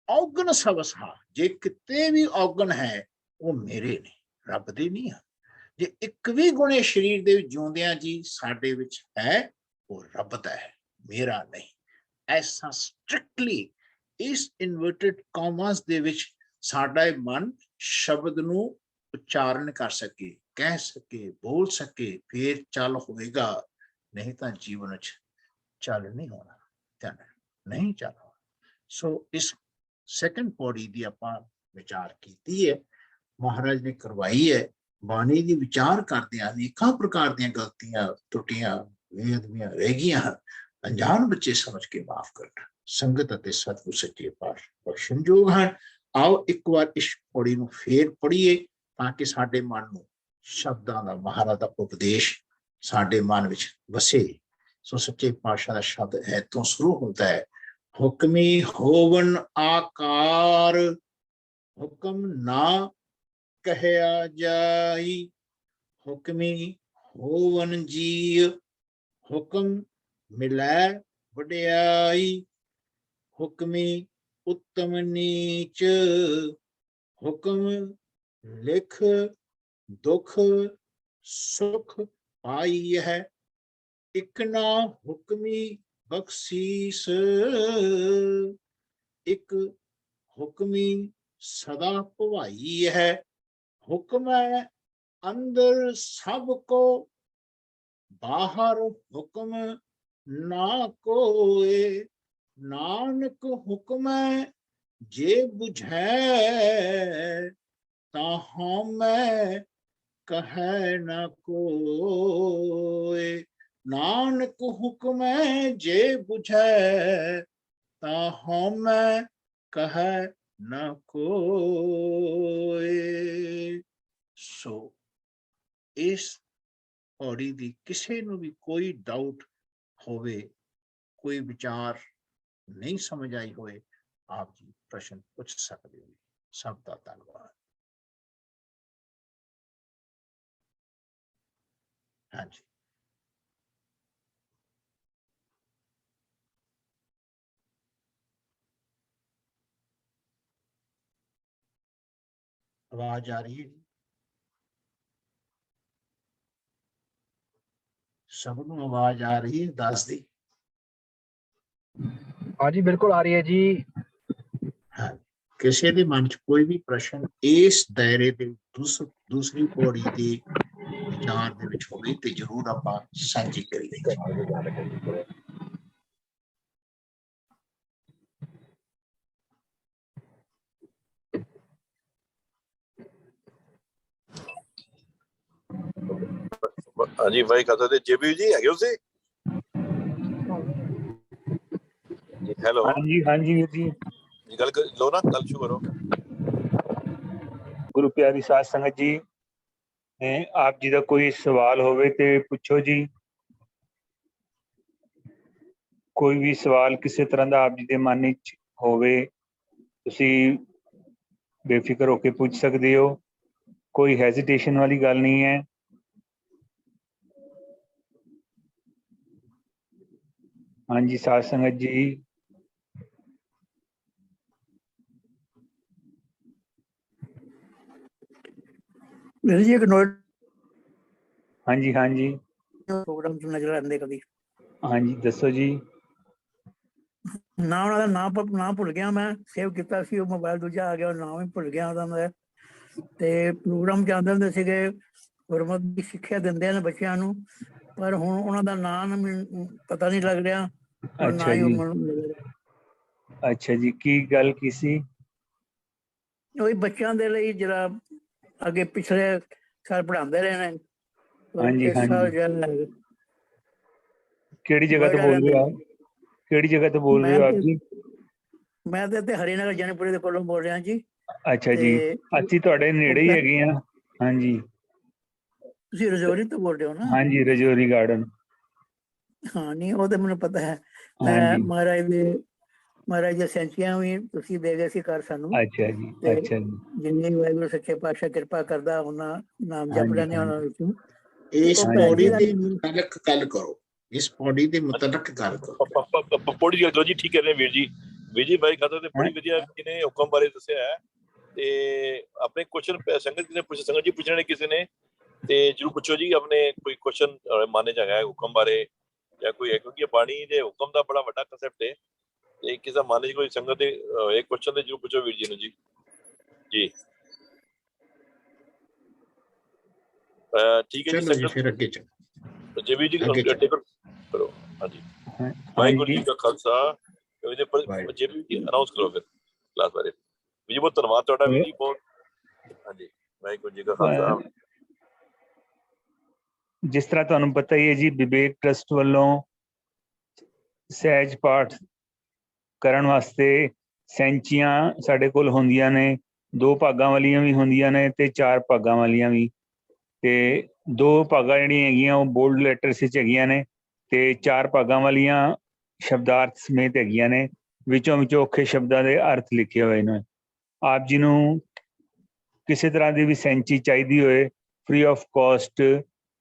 औगण सब सहा। जे किते भी औगण है वो मेरे ने, रब दे नहीं है। जे एक भी गुण शरीर दे जिउंदियां जी साडे विच है वो रब दा है, मेरा नहीं। ऐसा स्ट्रिक्टली इस इन्वर्टेड कॉमास दे विच साडा मन शब्द नूं उच्चारण कर सके, कह सके, बोल सके, फिर चल होएगा, नहीं तो जीवन च चल नहीं होना, ध्यान नहीं चल होना। सो इस ਸੈਕੰਡ ਪੌੜੀ ਦੀ ਆਪਾਂ ਵਿਚਾਰ ਕੀਤੀ ਹੈ, ਮਹਾਰਾਜ ਨੇ ਕਰਵਾਈ ਹੈ। ਬਾਣੀ ਦੀ ਵਿਚਾਰ ਕਰਦਿਆਂ ਅਨੇਕਾਂ ਪ੍ਰਕਾਰ ਦੀਆਂ ਗਲਤੀਆਂ ਟੁੱਟੀਆਂ ਬੇਅਦਬੀਆਂ ਰਹਿ ਗਈਆਂ ਹਨ। ਅਣਜਾਣ ਬੱਚੇ ਸਮਝ ਕੇ ਮਾਫ ਕਰਨਾ ਸੰਗਤ ਅਤੇ ਸਤਿਗੁਰ ਸੱਚੇ ਪਾਤਸ਼ਾਹ ਬਖਸ਼ਣਯੋਗ ਹਨ। ਆਓ ਇੱਕ ਵਾਰ ਇਸ ਪੌੜੀ ਨੂੰ ਫੇਰ ਪੜ੍ਹੀਏ ਤਾਂ ਕਿ ਸਾਡੇ ਮਨ ਨੂੰ ਸ਼ਬਦਾਂ ਦਾ ਮਹਾਰਾਜ ਦਾ ਉਪਦੇਸ਼ ਸਾਡੇ ਮਨ ਵਿੱਚ ਵਸੇ। ਸੋ ਸੱਚੇ ਪਾਤਸ਼ਾਹ ਦਾ ਸ਼ਬਦ ਇੱਥੋਂ ਸ਼ੁਰੂ ਹੁੰਦਾ ਹੈ, ਹੁਕਮੀ ਹੋਵਨ ਆਕਾਰ ਹੁਕਮ ਨਾ ਕਹਿਆ ਜਾਈ, ਹੁਕਮੀ ਹੋਵਨ ਜੀ ਹੁਕਮ ਮਿਲੈ ਵਡਿਆਈ, ਹੁਕਮੀ ਉੱਤਮ ਨੀਚ ਹੁਕਮ ਲਿਖ ਦੁਖ ਸੁਖ ਪਾਈ ਹੈ, ਇਕ ਨਾ ਹੁਕਮੀ ਬਖਸ਼ੀਸ ਇਕ ਹੁਕਮੀ ਸਦਾ ਭਵਾਈ ਹੈ, ਹੁਕਮ ਹੈ ਅੰਦਰ ਸਭ ਕੋ ਬਾਹਰ ਹੁਕਮ ਨਾ ਕੋਏ, ਨਾਨਕ ਹੁਕਮ ਜੇ ਬੁਝੈ ਤਾਂ ਹਉਮੈ ਕਹੈ ਨਾ ਕੋਏ, ਨਾਨਕ ਹੁਕਮ ਜੇ ਬੁਝੈ ਤਾਂ ਹਉਮੈ ਕਹੈ ਨਾ ਕੋਏ। ਸੋ ਇਸ ਪੌੜੀ ਦੀ ਕਿਸੇ ਨੂੰ ਵੀ ਕੋਈ ਡਾਊਟ ਹੋਵੇ, ਕੋਈ ਵਿਚਾਰ ਨਹੀਂ ਸਮਝ ਆਈ ਹੋਏ, ਆਪ ਜੀ ਪ੍ਰਸ਼ਨ ਪੁੱਛ ਸਕਦੇ ਹੋ। ਸਭ ਦਾ ਧੰਨਵਾਦ। ਹਾਂਜੀ, ਆਵਾਜ਼ ਆ ਰਹੀ ਹੈ ਜੀ? ਸਭ ਨੂੰ ਆਵਾਜ਼ ਆ ਰਹੀ ਹੈ? ਦੱਸ ਦੀ। हाँ जी बिल्कुल आ रही है जी। ਹਾਂ, ਕਿਸੇ ਦੇ ਮਨ ਚ ਕੋਈ ਵੀ ਪ੍ਰਸ਼ਨ ਇਸ ਦਾਇਰੇ ਦੇ ਦੂਸਰੀ ਪੌੜੀ ਦੇ ਵਿਚਾਰ ਦੇ ਵਿੱਚ ਹੋਵੇ ਤੇ ਜ਼ਰੂਰ ਆਪਾਂ ਸਾਂਝੀ ਕਰੀਏ। ਹਾਂਜੀ ਭਾਈ ਖਾਤਾ ਤੇ ਜੇਬੀ ਜੀ ਹੈਗੇ ਉਸੇ ਹੈਲੋ। ਹਾਂਜੀ ਹਾਂਜੀ ਵੀਰ ਜੀ, ਗੱਲ ਲੋ ਨਾ, ਗੱਲ ਸ਼ੁਰੂ ਕਰੋ। ਗੁਰੂ ਪਿਆਰੀ ਸਾਧ ਸੰਗਤ ਜੀ, ਆਪ ਜੀ ਦਾ ਕੋਈ ਸਵਾਲ ਹੋਵੇ ਤੇ ਪੁੱਛੋ ਜੀ। ਕੋਈ ਵੀ ਸਵਾਲ ਕਿਸੇ ਤਰ੍ਹਾਂ ਦਾ ਆਪ ਜੀ ਦੇ ਮਨ ਵਿੱਚ ਹੋਵੇ, ਤੁਸੀਂ ਬੇਫਿਕਰ ਹੋ ਕੇ ਪੁੱਛ ਸਕਦੇ ਹੋ। ਕੋਈ ਹੈਜ਼ਿਟੇਸ਼ਨ ਵਾਲੀ ਗੱਲ ਨਹੀਂ ਹੈ। ਹਾਂਜੀ ਸਾਧ ਸੰਗਤ ਜੀ, जी एक नोट ਹਾਂਜੀ ਹਾਂਜੀ प्रोग्राम ਚ ਨਜ਼ਰ ਆਉਂਦੇ ਕਦੀ ਹਾਂਜੀ ਦੱਸੋ ਜੀ। ਨਾ ਉਹਨਾਂ ਦਾ ਨਾਮ ਭੁੱਲ ਗਿਆ, ਮੈਂ ਸੇਵ ਕੀਤਾ ਸੀ, ਉਹ ਮੋਬਾਈਲ ਦੂਜਾ ਆ ਗਿਆ, ਉਹ ਨਾਮ ਹੀ ਭੁੱਲ ਗਿਆ ਉਹਦਾ ਮੈਂ। ਤੇ ਪ੍ਰੋਗਰਾਮ ਚ ਆਉਂਦੇ ਹੁੰਦੇ ਸੀਗੇ, ਗੁਰਮਤਿ ਦੀ ਸਿੱਖਿਆ ਦਿੰਦੇ ਨੇ ਬੱਚਿਆਂ ਨੂੰ, ਪਰ ਹੁਣ ਉਹਨਾਂ ਦਾ ਨਾਮ ਮੈਨੂੰ ਪਤਾ ਨਹੀਂ ਲੱਗ ਰਿਹਾ, ਨਾ ਅੱਛਾ ਹੀ ਜੀ, ਉਹ ਅੱਛਾ ਜੀ, ਕੀ ਗੱਲ ਕੀ ਸੀ? ਉਹੀ ਬੱਚਿਆਂ ਦੇ ਲਈ ਜਿਹੜਾ ਅੱਗੇ ਪਿਛਲੇ ਸਾਲ ਪੜ੍ਹਾਉਂਦੇ ਰਹੇ ਨੇ, ਹਾਂਜੀ ਇਸ ਸਾਲ ਹਾਂਜੀ, ਜਿਹੜਾ ਕਿਹੜੀ ਜਗ੍ਹਾ ਤੋਂ ਬੋਲ ਰਹੇ ਹੋ ਆਪ? ਕਿਹੜੀ ਜਗ੍ਹਾ ਤੋਂ ਬੋਲ ਰਹੇ ਹੋ ਆਪ ਜੀ? ਮੈਂ ਤੇ ਹਰੀਨਗਰ ਜਨਪੁਰੀ ਦੇ ਕੋਲੋਂ ਬੋਲ ਰਿਹਾ ਜੀ। ਅੱਛਾ ਜੀ, ਅਸੀਂ ਤੁਹਾਡੇ ਨੇੜੇ ਹੀ ਹੈਗੇ ਆ। ਹਾਂਜੀ, ਤੁਸੀਂ ਰਜੌਰੀ ਤੋਂ ਬੋਲ ਰਹੇ ਹੋ ਨਾ? ਹਾਂਜੀ, ਰਜੌਰੀ ਗਾਰਡਨ। ਹਾਂ ਨਹੀਂ, ਉਹ ਤਾਂ ਮੈਨੂੰ ਪਤਾ ਹੈ। ਮੈਂ ਹਾਂਜੀ, ਮਹਾਰਾਜ ਦੀਆਂ ਸੈਂਚੀਆਂ ਵੀ ਤੁਸੀਂ ਦੇ ਗਏ ਸੀ ਘਰ ਸਾਨੂੰ, ਅੱਛਾ ਜੀ, ਤੇ ਅੱਛਾ ਜੀ, ਜਿੰਨੇ ਵਾਹਿਗੁਰੂ ਸੱਚੇ ਪਾਤਸ਼ਾਹ ਕਿਰਪਾ ਕਰਦਾ ਉਹਨਾਂ ਨਾਮ ਜਪ ਹਾਂਜੀ ਲੈਣੇ ਉਹਨਾਂ ਹਾਂਜੀ ਵਿੱਚੋਂ। ਇਸ ਉਹ ਭੈਣ ਪੌੜੀ ਜੀ ਦਾ ਦੇ ਮੁਤਲਕ ਗੱਲ ਕਰੋ, ਇਸ ਪੌੜੀ ਦੇ ਮੁਤਲਕ ਗੱਲ ਕਰੋ। ਪੌੜੀ ਦੀ ਗੱਲ ਜੀ, ਠੀਕ ਹੈ ਵੀਰ ਜੀ। ਵੀਰ ਜੀ ਭਾਈ ਖਾਤਾ ਤੇ ਬੜੀ ਵਧੀਆ ਜਿਹਨੇ ਹੁਕਮ ਬਾਰੇ ਦੱਸਿਆ ਹੈ, ਤੇ ਆਪਣੇ ਕੁਐਸਚਨ ਸੰਗਤ ਨੇ ਪੁੱਛੇ, ਸੰਗਤ ਜੀ ਪੁੱਛਣੇ ਕਿਸੇ ਨੇ ਤੇ ਜਰੂਰ ਪੁੱਛੋ ਜੀ। ਆਪਣੇ ਕੋਈ ਕੁਐਸਚਨ ਮਨ ਚ ਹੈਗਾ ਹੁਕਮ ਬਾਰੇ ਜਾਂ ਕੋਈ ਹੈ, ਕਿਉਂਕਿ ਬਾਣੀ ਦੇ ਹੁਕਮ ਦਾ ਬੜਾ ਵੱਡਾ ਕਨਸੈਪਟ ਹੈ, ਤੇ ਕਿਸੇ ਦਾ ਮਨ ਚ ਕੋਈ ਸੰਗਤ ਦੇ ਇੱਕ ਕੁਐਸਚਨ ਤੇ ਜਰੂਰ ਪੁੱਛੋ ਵੀਰ ਜੀ ਨੂੰ। ਜੀ ਜੀ ਠੀਕ ਹੈ ਜੀ। ਚਲੋ ਜੀ, ਸੰਗਤ ਫਿਰ ਅੱਗੇ ਚਲੋ, ਜੇਬੀ ਜੀ ਅੱਗੇ ਚਲੋ। ਕਰੋ। ਹਾਂਜੀ, ਹਾਂ- ਵਾਹਿਗੁਰੂ ਹਾਂਜੀ ਜੀ ਕਾ ਖਾਲਸਾ। ਜੇਬੀ ਜੀ ਅਨਾਉਂਸ ਕਰੋ ਫਿਰ। ਕਲਾਸ ਬਾਰੇ। ਵੀਰ ਜੀ ਬਹੁਤ ਧੰਨਵਾਦ ਤੁਹਾਡਾ ਵੀਰ ਜੀ, ਬਹੁਤ। ਹਾਂਜੀ, ਵਾਹਿਗੁਰੂ ਜੀ ਕਾ ਖਾਲਸਾ। ਜਿਸ ਤਰ੍ਹਾਂ ਤੁਹਾਨੂੰ ਪਤਾ ਹੀ ਹੈ ਜੀ, ਵਿਵੇਕ ਟਰਸਟ ਵੱਲੋਂ ਸਹਿਜ ਪਾਠ ਕਰਨ ਵਾਸਤੇ ਸੈਂਚੀਆਂ ਸਾਡੇ ਕੋਲ ਹੁੰਦੀਆਂ ਨੇ, 2 ਭਾਗਾਂ ਵਾਲੀਆਂ ਵੀ ਹੁੰਦੀਆਂ ਨੇ ਤੇ 4 ਭਾਗਾਂ ਵਾਲੀਆਂ ਵੀ। ਤੇ 2 ਭਾਗਾਂ ਜਿਹੜੀਆਂ ਹੈਗੀਆਂ ਉਹ ਬੋਲਡ ਲੈਟਰਸ ਵਿੱਚ ਹੈਗੀਆਂ ਨੇ, ਤੇ 4 ਭਾਗਾਂ ਵਾਲੀਆਂ ਸ਼ਬਦਾਰਥ ਸਮੇਤ ਹੈਗੀਆਂ ਨੇ, ਵਿੱਚੋਂ ਔਖੇ ਸ਼ਬਦਾਂ ਦੇ ਅਰਥ ਲਿਖੇ ਹੋਏ ਨੇ। ਆਪ ਜੀ ਨੂੰ ਕਿਸੇ ਤਰ੍ਹਾਂ ਦੀ ਵੀ ਸੈਂਚੀ ਚਾਹੀਦੀ ਹੋਏ, free of cost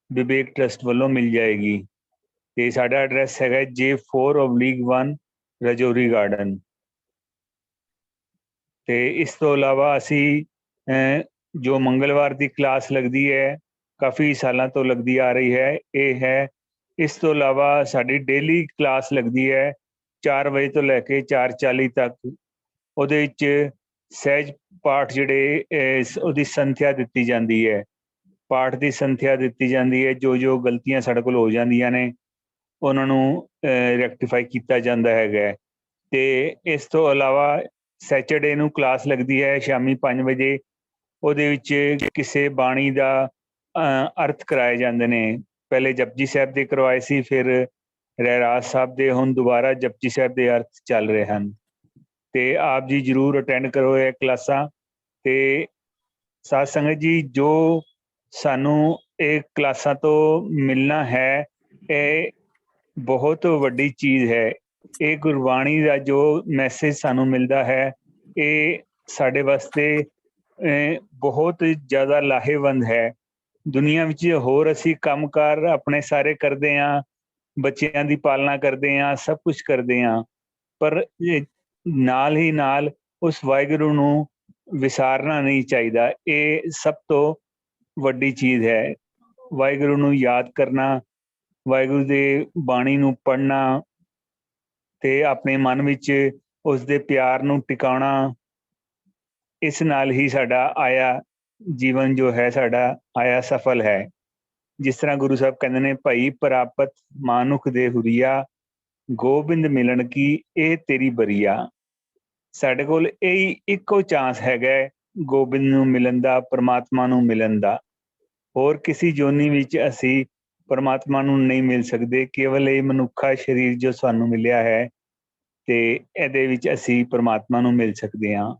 Vivek trust ਵੱਲੋਂ ਮਿਲ ਜਾਏਗੀ। ਤੇ ਸਾਡਾ ਐਡਰੈਸ ਹੈਗਾ J4/1 ਰਜੌਰੀ ਗਾਰਡਨ। ਤੇ ਇਸ ਤੋਂ ਇਲਾਵਾ ਅਸੀਂ ਜੋ ਮੰਗਲਵਾਰ ਦੀ ਕਲਾਸ ਲੱਗਦੀ ਹੈ, ਕਾਫੀ ਸਾਲਾਂ ਤੋਂ ਲੱਗਦੀ ਆ ਰਹੀ ਹੈ, ਇਹ ਹੈ। ਇਸ ਤੋਂ ਇਲਾਵਾ ਸਾਡੀ ਡੇਲੀ ਕਲਾਸ ਲੱਗਦੀ ਹੈ 4 ਵਜੇ ਤੋਂ ਲੈ ਕੇ 4:40 ਤੱਕ। ਉਹਦੇ ਵਿੱਚ ਸਹਿਜ ਪਾਠ ਜਿਹੜੇ ਉਹਦੀ ਸੰਥਿਆ ਦਿੱਤੀ ਜਾਂਦੀ ਹੈ, ਪਾਠ ਦੀ ਸੰਥਿਆ ਦਿੱਤੀ ਜਾਂਦੀ ਹੈ। ਜੋ ਗਲਤੀਆਂ ਸਾਡੇ ਕੋਲ ਹੋ ਜਾਂਦੀਆਂ ਨੇ ਉਹਨਾਂ ਨੂੰ ਰੈਕਟੀਫਾਈ ਕੀਤਾ ਜਾਂਦਾ ਹੈਗਾ। ਤੇ ਇਸ ਤੋਂ ਇਲਾਵਾ ਸੈਚਰਡੇ ਨੂੰ ਕਲਾਸ ਲੱਗਦੀ ਹੈ ਸ਼ਾਮੀ 5 ਵਜੇ। ਉਹਦੇ ਵਿੱਚ ਕਿਸੇ ਬਾਣੀ ਦਾ ਅਰਥ ਕਰਾਏ ਜਾਂਦੇ ਨੇ। ਪਹਿਲੇ ਜਪਜੀ ਸਾਹਿਬ ਦੇ ਕਰਵਾਏ ਸੀ, ਫਿਰ ਰਹਿਰਾਸ ਸਾਹਿਬ ਦੇ, ਹੁਣ ਦੁਬਾਰਾ ਜਪਜੀ ਸਾਹਿਬ ਦੇ ਅਰਥ ਚੱਲ ਰਹੇ ਹਨ। ਤੇ ਆਪ ਜੀ ਜ਼ਰੂਰ ਅਟੈਂਡ ਕਰੋ ਇਹ ਕਲਾਸਾਂ। ਤੇ ਸਾਧ ਸੰਗਤ ਜੀ, ਜੋ ਸਾਨੂੰ ਇਹ ਕਲਾਸਾਂ ਤੋਂ ਮਿਲਣਾ ਹੈ, ਇਹ ਬਹੁਤ ਵੱਡੀ ਚੀਜ਼ ਹੈ। ਇਹ ਗੁਰਬਾਣੀ ਦਾ ਜੋ ਮੈਸੇਜ ਸਾਨੂੰ ਮਿਲਦਾ ਹੈ, ਇਹ ਸਾਡੇ ਵਾਸਤੇ ਬਹੁਤ ਜ਼ਿਆਦਾ ਲਾਹੇਵੰਦ ਹੈ। ਦੁਨੀਆ ਵਿੱਚ ਹੋਰ ਅਸੀਂ ਕੰਮਕਾਰ ਆਪਣੇ ਸਾਰੇ ਕਰਦੇ ਹਾਂ, ਬੱਚਿਆਂ ਦੀ ਪਾਲਣਾ ਕਰਦੇ ਹਾਂ, ਸਭ ਕੁਝ ਕਰਦੇ ਹਾਂ, ਪਰ ਨਾਲ ਹੀ ਨਾਲ ਉਸ ਵਾਹਿਗੁਰੂ ਨੂੰ ਵਿਸਾਰਨਾ ਨਹੀਂ ਚਾਹੀਦਾ। ਇਹ ਸਭ ਤੋਂ ਵੱਡੀ ਚੀਜ਼ ਹੈ। ਵਾਹਿਗੁਰੂ ਨੂੰ ਯਾਦ ਕਰਨਾ, ਵਾਹਿਗੁਰੂ ਦੇ ਬਾਣੀ ਨੂੰ ਪੜ੍ਹਨਾ ਤੇ ਆਪਣੇ ਮਨ ਵਿੱਚ ਉਸ ਦੇ ਪਿਆਰ ਨੂੰ ਟਿਕਾਉਣਾ, ਇਸ ਨਾਲ ਹੀ ਸਾਡਾ ਆਇਆ ਜੀਵਨ ਜੋ ਹੈ, ਸਾਡਾ ਆਇਆ ਸਫਲ ਹੈ। ਜਿਸ ਤਰ੍ਹਾਂ ਗੁਰੂ ਸਾਹਿਬ ਕਹਿੰਦੇ ਨੇ, ਭਈ ਪ੍ਰਾਪਤ ਮਾਨੁਖ ਦੇ ਹੁਰੀਆ, ਗੋਬਿੰਦ ਮਿਲਣ ਕੀ ਇਹ ਤੇਰੀ ਬਰੀਆ। ਸਾਡੇ ਕੋਲ ਇਹ ਇੱਕੋ ਚਾਂਸ ਹੈਗਾ ਗੋਬਿੰਦ ਨੂੰ ਮਿਲਣ ਦਾ, ਪਰਮਾਤਮਾ ਨੂੰ ਮਿਲਣ ਦਾ। ਹੋਰ ਕਿਸੇ ਜੋਨੀ ਵਿੱਚ ਅਸੀਂ ਪਰਮਾਤਮਾ ਨੂੰ ਨਹੀਂ ਮਿਲ ਸਕਦੇ। ਕੇਵਲ ਇਹ ਮਨੁੱਖਾ ਸਰੀਰ ਜੋ ਸਾਨੂੰ ਮਿਲਿਆ ਹੈ, ਤੇ ਇਹਦੇ ਵਿੱਚ ਅਸੀਂ ਪਰਮਾਤਮਾ ਨੂੰ ਮਿਲ ਸਕਦੇ ਹਾਂ।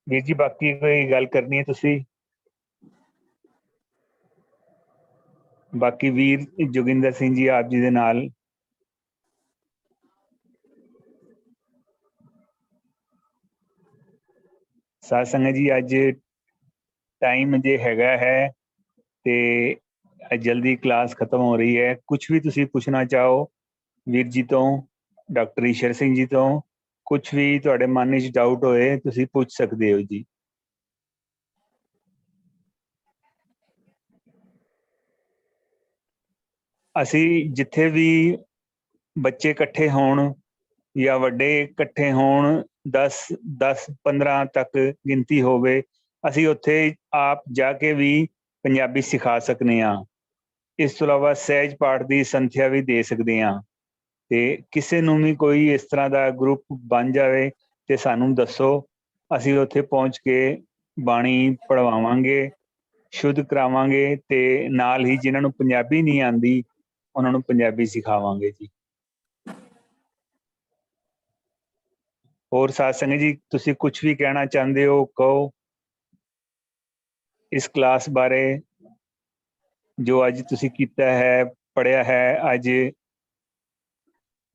ਵੀਰ ਜੀ, ਬਾਕੀ ਕੋਈ ਗੱਲ ਕਰਨੀ ਹੈ ਤੁਸੀਂ? ਬਾਕੀ ਵੀਰ ਜੋਗਿੰਦਰ ਸਿੰਘ ਜੀ ਆਪ ਜੀ ਦੇ ਨਾਲ। ਸਾਧ ਸੰਗਤ ਜੀ, ਅੱਜ ਟਾਈਮ ਜੇ ਹੈਗਾ ਹੈ ਤੇ ਜਲਦੀ ਕਲਾਸ ਖਤਮ ਹੋ ਰਹੀ ਹੈ। ਕੁਛ ਵੀ ਤੁਸੀਂ ਪੁੱਛਣਾ ਚਾਹੋ ਵੀਰ ਜੀ ਤੋਂ, ਡਾਕਟਰ ਈਸ਼ਰ ਸਿੰਘ ਜੀ ਤੋਂ, ਕੁਛ ਵੀ ਤੁਹਾਡੇ ਮਨ ਵਿੱਚ ਡਾਊਟ ਹੋਏ ਤੁਸੀਂ ਪੁੱਛ ਸਕਦੇ ਹੋ ਜੀ। ਅਸੀਂ ਜਿੱਥੇ ਵੀ ਬੱਚੇ ਇਕੱਠੇ ਹੋਣ ਜਾਂ ਵੱਡੇ ਇਕੱਠੇ ਹੋਣ, 10-15 ਤੱਕ ਗਿਣਤੀ ਹੋਵੇ, ਅਸੀਂ ਉੱਥੇ ਆਪ ਜਾ ਕੇ ਵੀ ਪੰਜਾਬੀ ਸਿਖਾ ਸਕਦੇ ਹਾਂ। ਇਸ ਤੋਂ ਇਲਾਵਾ ਸਹਿਜ ਪਾਠ ਦੀ ਸੰਥਿਆ ਵੀ ਦੇ ਸਕਦੇ ਹਾਂ। ਤੇ ਕਿਸੇ ਨੂੰ ਵੀ ਕੋਈ ਇਸ ਤਰ੍ਹਾਂ ਦਾ ਗਰੁੱਪ ਬਣ ਜਾਵੇ ਤੇ ਸਾਨੂੰ ਦੱਸੋ, ਅਸੀਂ ਉੱਥੇ ਪਹੁੰਚ ਕੇ ਬਾਣੀ ਪੜ੍ਹਵਾਵਾਂਗੇ, ਸ਼ੁੱਧ ਕਰਾਵਾਂਗੇ, ਤੇ ਨਾਲ ਹੀ ਜਿਨ੍ਹਾਂ ਨੂੰ ਪੰਜਾਬੀ ਨਹੀਂ ਆਉਂਦੀ ਉਹਨਾਂ ਨੂੰ ਪੰਜਾਬੀ ਸਿਖਾਵਾਂਗੇ ਜੀ। ਹੋਰ ਸਾਧ ਸੰਗਤ ਜੀ, ਤੁਸੀਂ ਕੁਛ ਵੀ ਕਹਿਣਾ ਚਾਹੁੰਦੇ ਹੋ ਕਹੋ ਇਸ ਕਲਾਸ ਬਾਰੇ, ਜੋ ਅੱਜ ਤੁਸੀਂ ਕੀਤਾ ਹੈ, ਪੜ੍ਹਿਆ ਹੈ। ਅੱਜ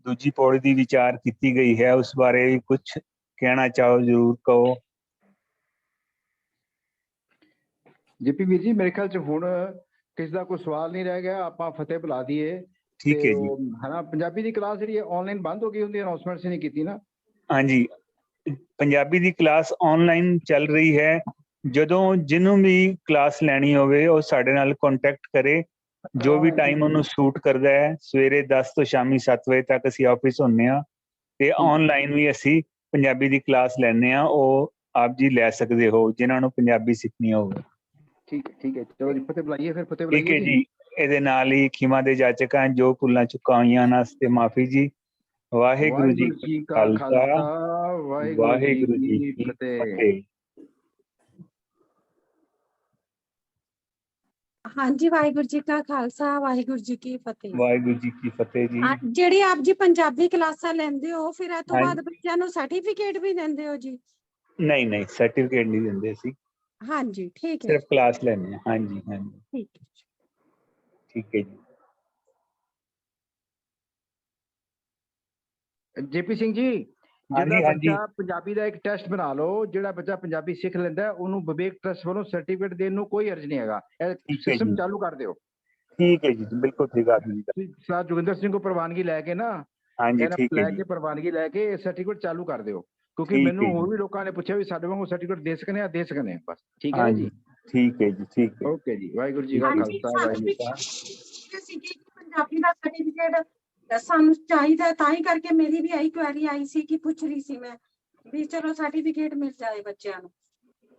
ਦੂਜੀ ਪੌੜੀ ਦੀ ਵਿਚਾਰ ਕੀਤੀ ਗਈ ਹੈ, ਉਸ ਬਾਰੇ ਕੁਛ ਕਹਿਣਾ ਚਾਹੋ ਜ਼ਰੂਰ ਕਹੋ। ਜੇਪੀ ਵੀਰ ਜੀ, ਮੇਰੇ ਖਿਆਲ ਚ ਹੁਣ ਕਿਸ ਦਾ ਕੋਈ ਸਵਾਲ ਨਹੀਂ ਰਹਿ ਗਿਆ, ਆਪਾਂ ਫਤਿਹ ਬੁਲਾ ਦਈਏ। ਠੀਕ ਹੈ ਜੀ। ਹਨਾ, ਪੰਜਾਬੀ ਦੀ ਕਲਾਸ ਜਿਹੜੀ ਆਨਲਾਈਨ ਬੰਦ ਹੋ ਗਈ ਹੁੰਦੀ, ਅਨਾਉਂਸਮੈਂਟ ਨਹੀਂ ਕੀਤੀ ਨਾ? ਹਾਂਜੀ, ਪੰਜਾਬੀ ਦੀ ਕਲਾਸ ਆਨਲਾਈਨ ਚੱਲ ਰਹੀ ਹੈ। ਜਦੋਂ ਜਿਹਨੂੰ ਵੀ ਕਲਾਸ ਲੈਣੀ ਹੋਵੇ ਉਹ ਸਾਡੇ ਨਾਲ ਕੰਟੈਕਟ ਕਰੇ, ਜੋ ਵੀ ਟਾਈਮ ਉਹਨੂੰ ਸੂਟ ਕਰਦਾ ਹੈ। ਸਵੇਰੇ 10 ਤੋਂ ਸ਼ਾਮੀ 7 ਵਜੇ ਤੱਕ ਅਸੀਂ ਆਫਿਸ ਹੁੰਦੇ ਹਾਂ, ਤੇ ਆਨਲਾਈਨ ਵੀ ਅਸੀਂ ਪੰਜਾਬੀ ਦੀ ਕਲਾਸ ਲੈਂਦੇ ਹਾਂ। ਉਹ ਆਪ ਜੀ ਲੈ ਸਕਦੇ ਹੋ ਜਿਨ੍ਹਾਂ ਨੂੰ ਪੰਜਾਬੀ ਸਿੱਖਣੀ ਹੋਵੇ। ਠੀਕ ਹੈ, ਚਲੋ ਜੀ, ਫਤਿਹ ਬੁਲਾਈਏ ਫਿਰ। ਫਤਿਹ ਬੁਲਾਈਏ ਠੀਕ ਹੈ ਜੀ। ਇਹਦੇ ਨਾਲ ਹੀ ਖਿਮਾ ਦੇ ਜਾਚਕਾਂ, ਜੋ ਭੁੱਲਾਂ ਚੁੱਕਾਂ ਹੋਈਆਂ ਉਹਨਾਂ ਵਾਸਤੇ ਮਾਫੀ ਜੀ। ਵਾਹਿਗੁਰੂ ਜੀ ਜੀ ਕਾ ਕਾ ਖਾਲਸਾ ਖਾਲਸਾ ਵਾਹਿਗੁਰੂ ਵਾਹਿਗੁਰੂ ਜੀ ਜੀ ਕੀ ਕੀ ਫਤਿਹ। ਫਤਿਹ। ਹਾਂਜੀ, ਵਾਹਿਗੁਰੂ ਜੀ ਕਾ ਖਾਲਸਾ ਵਾਹਿਗੁਰੂ ਜੀ ਕੀ ਫਤਿਹ। ਵਾਹਿਗੁਰੂ ਜੀ ਕੀ ਫਤਿਹ ਜੀ। ਜਿਹੜੀ ਆਪ ਜੀ ਪੰਜਾਬੀ ਕਲਾਸਾਂ ਲੈਂਦੇ ਹੋ, ਫਿਰ ਇਹ ਤੋਂ ਹਾਂਜੀ। ਬਾਅਦ ਬੱਚਿਆਂ ਨੂੰ ਸਰਟੀਫਿਕੇਟ ਵੀ ਦਿੰਦੇ ਹੋ ਜੀ? ਨਹੀਂ ਨਹੀਂ, ਸਰਟੀਫਿਕੇਟ ਨਹੀਂ ਦਿੰਦੇ ਸੀ, ਹਾਂਜੀ, ਠੀਕ ਹੈ ਸਿਰਫ ਕਲਾਸ ਲੈਣੇ ਆ। ਹਾਂਜੀ ਹਾਂਜੀ, ਠੀਕ ਹੈ। ਠੀਕ ਹੈ ਜੀ। ਜੇਪੀ ਸਿੰਘ ਜੀ, ਹਾਂਜੀ, ਜਿਹੜਾ ਹਾਂਜੀ। ਬੱਚਾ ਪੰਜਾਬੀ ਦਾ ਇੱਕ ਟੈਸਟ ਬਣਾ ਲਓ, ਜਿਹੜਾ ਬੱਚਾ ਪੰਜਾਬੀ ਸਿੱਖ ਲੈਂਦਾ ਹੈ, ਉਹਨੂੰ ਵਿਵੇਕ ਟਰਸਟ ਵੱਲੋਂ ਸਰਟੀਫਿਕੇਟ ਦੇਣ ਨੂੰ ਕੋਈ ਅਰਜ਼ ਨਹੀਂ ਹੈਗਾ। ਇਹ ਠੀਕ ਹੈ ਸਿਸਟਮ ਜੀ। ਚਾਲੂ ਕਰ ਦਿਓ। ਠੀਕ ਹੈ ਜੀ, ਬਿਲਕੁਲ ਠੀਕ ਆਦਮੀ ਜੀ। ਸਰ ਜੋਗਿੰਦਰ ਸਿੰਘ ਕੋ ਪ੍ਰਵਾਨਗੀ ਲੈ ਕੇ ਨਾ, ਹਾਂਜੀ ਇਹਨਾਂ ਠੀਕ ਹੈ ਲੈ ਜੀ, ਕੇ ਪ੍ਰਵਾਨਗੀ ਲੈ ਕੇ ਸਰਟੀਫਿਕੇਟ ਚਾਲੂ ਕਰ ਦਿਓ, ਕਿਉਂਕਿ ਠੀਕ ਮੈਨੂੰ ਹੈ ਹੋਰ ਜੀ। ਵੀ ਲੋਕਾਂ ਨੇ ਪੁੱਛਿਆ ਵੀ ਸਾਡੇ ਵਾਂਗੂ ਸਰਟੀਫਿਕੇਟ ਦੇ ਸਕਨੇ ਆ ਬਸ। ਠੀਕ ਹੈ ਹਾਂਜੀ ਜੀ, ਠੀਕ ਹੈ ਜੀ, ਠੀਕ ਹੈ। ਓਕੇ ਜੀ, ਵਾਹਿਗੁਰੂ ਜੀ ਕਾ ਹਾਂਜੀ, ਖਾਲਸਾ ਵਾਹਿਗੁਰੂ ਜੀ ਸੀ ਕਿ ਪੰਜਾਬੀ ਦਾ ਸਰਟੀਫਿਕੇਟ ਸਾਨੂੰ ਚਾਹੀਦਾ, ਤਾਂ ਹੀ ਕਰਕੇ ਮੇਰੀ ਵੀ ਆਈ ਕੁਐਰੀ ਆਈ ਸੀ ਕਿ ਪੁੱਛ ਰਹੀ ਸੀ ਮੈਂ ਵੀ ਚਲੋ ਸਰਟੀਫਿਕੇਟ ਮਿਲ ਜਾਏ ਬੱਚਿਆਂ ਨੂੰ।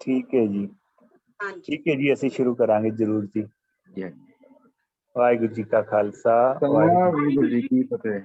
ਠੀਕ ਹੈ ਜੀ, ਹਾਂਜੀ, ਠੀਕ ਹੈ ਜੀ, ਅਸੀਂ ਸ਼ੁਰੂ ਕਰਾਂਗੇ ਜ਼ਰੂਰ ਜੀ। ਜੀ। ਵਾਹਿਗੁਰੂ ਜੀ ਕਾ ਖਾਲਸਾ ਵਾਹਿਗੁਰੂ ਜੀ ਕੀ ਫਤਿਹ।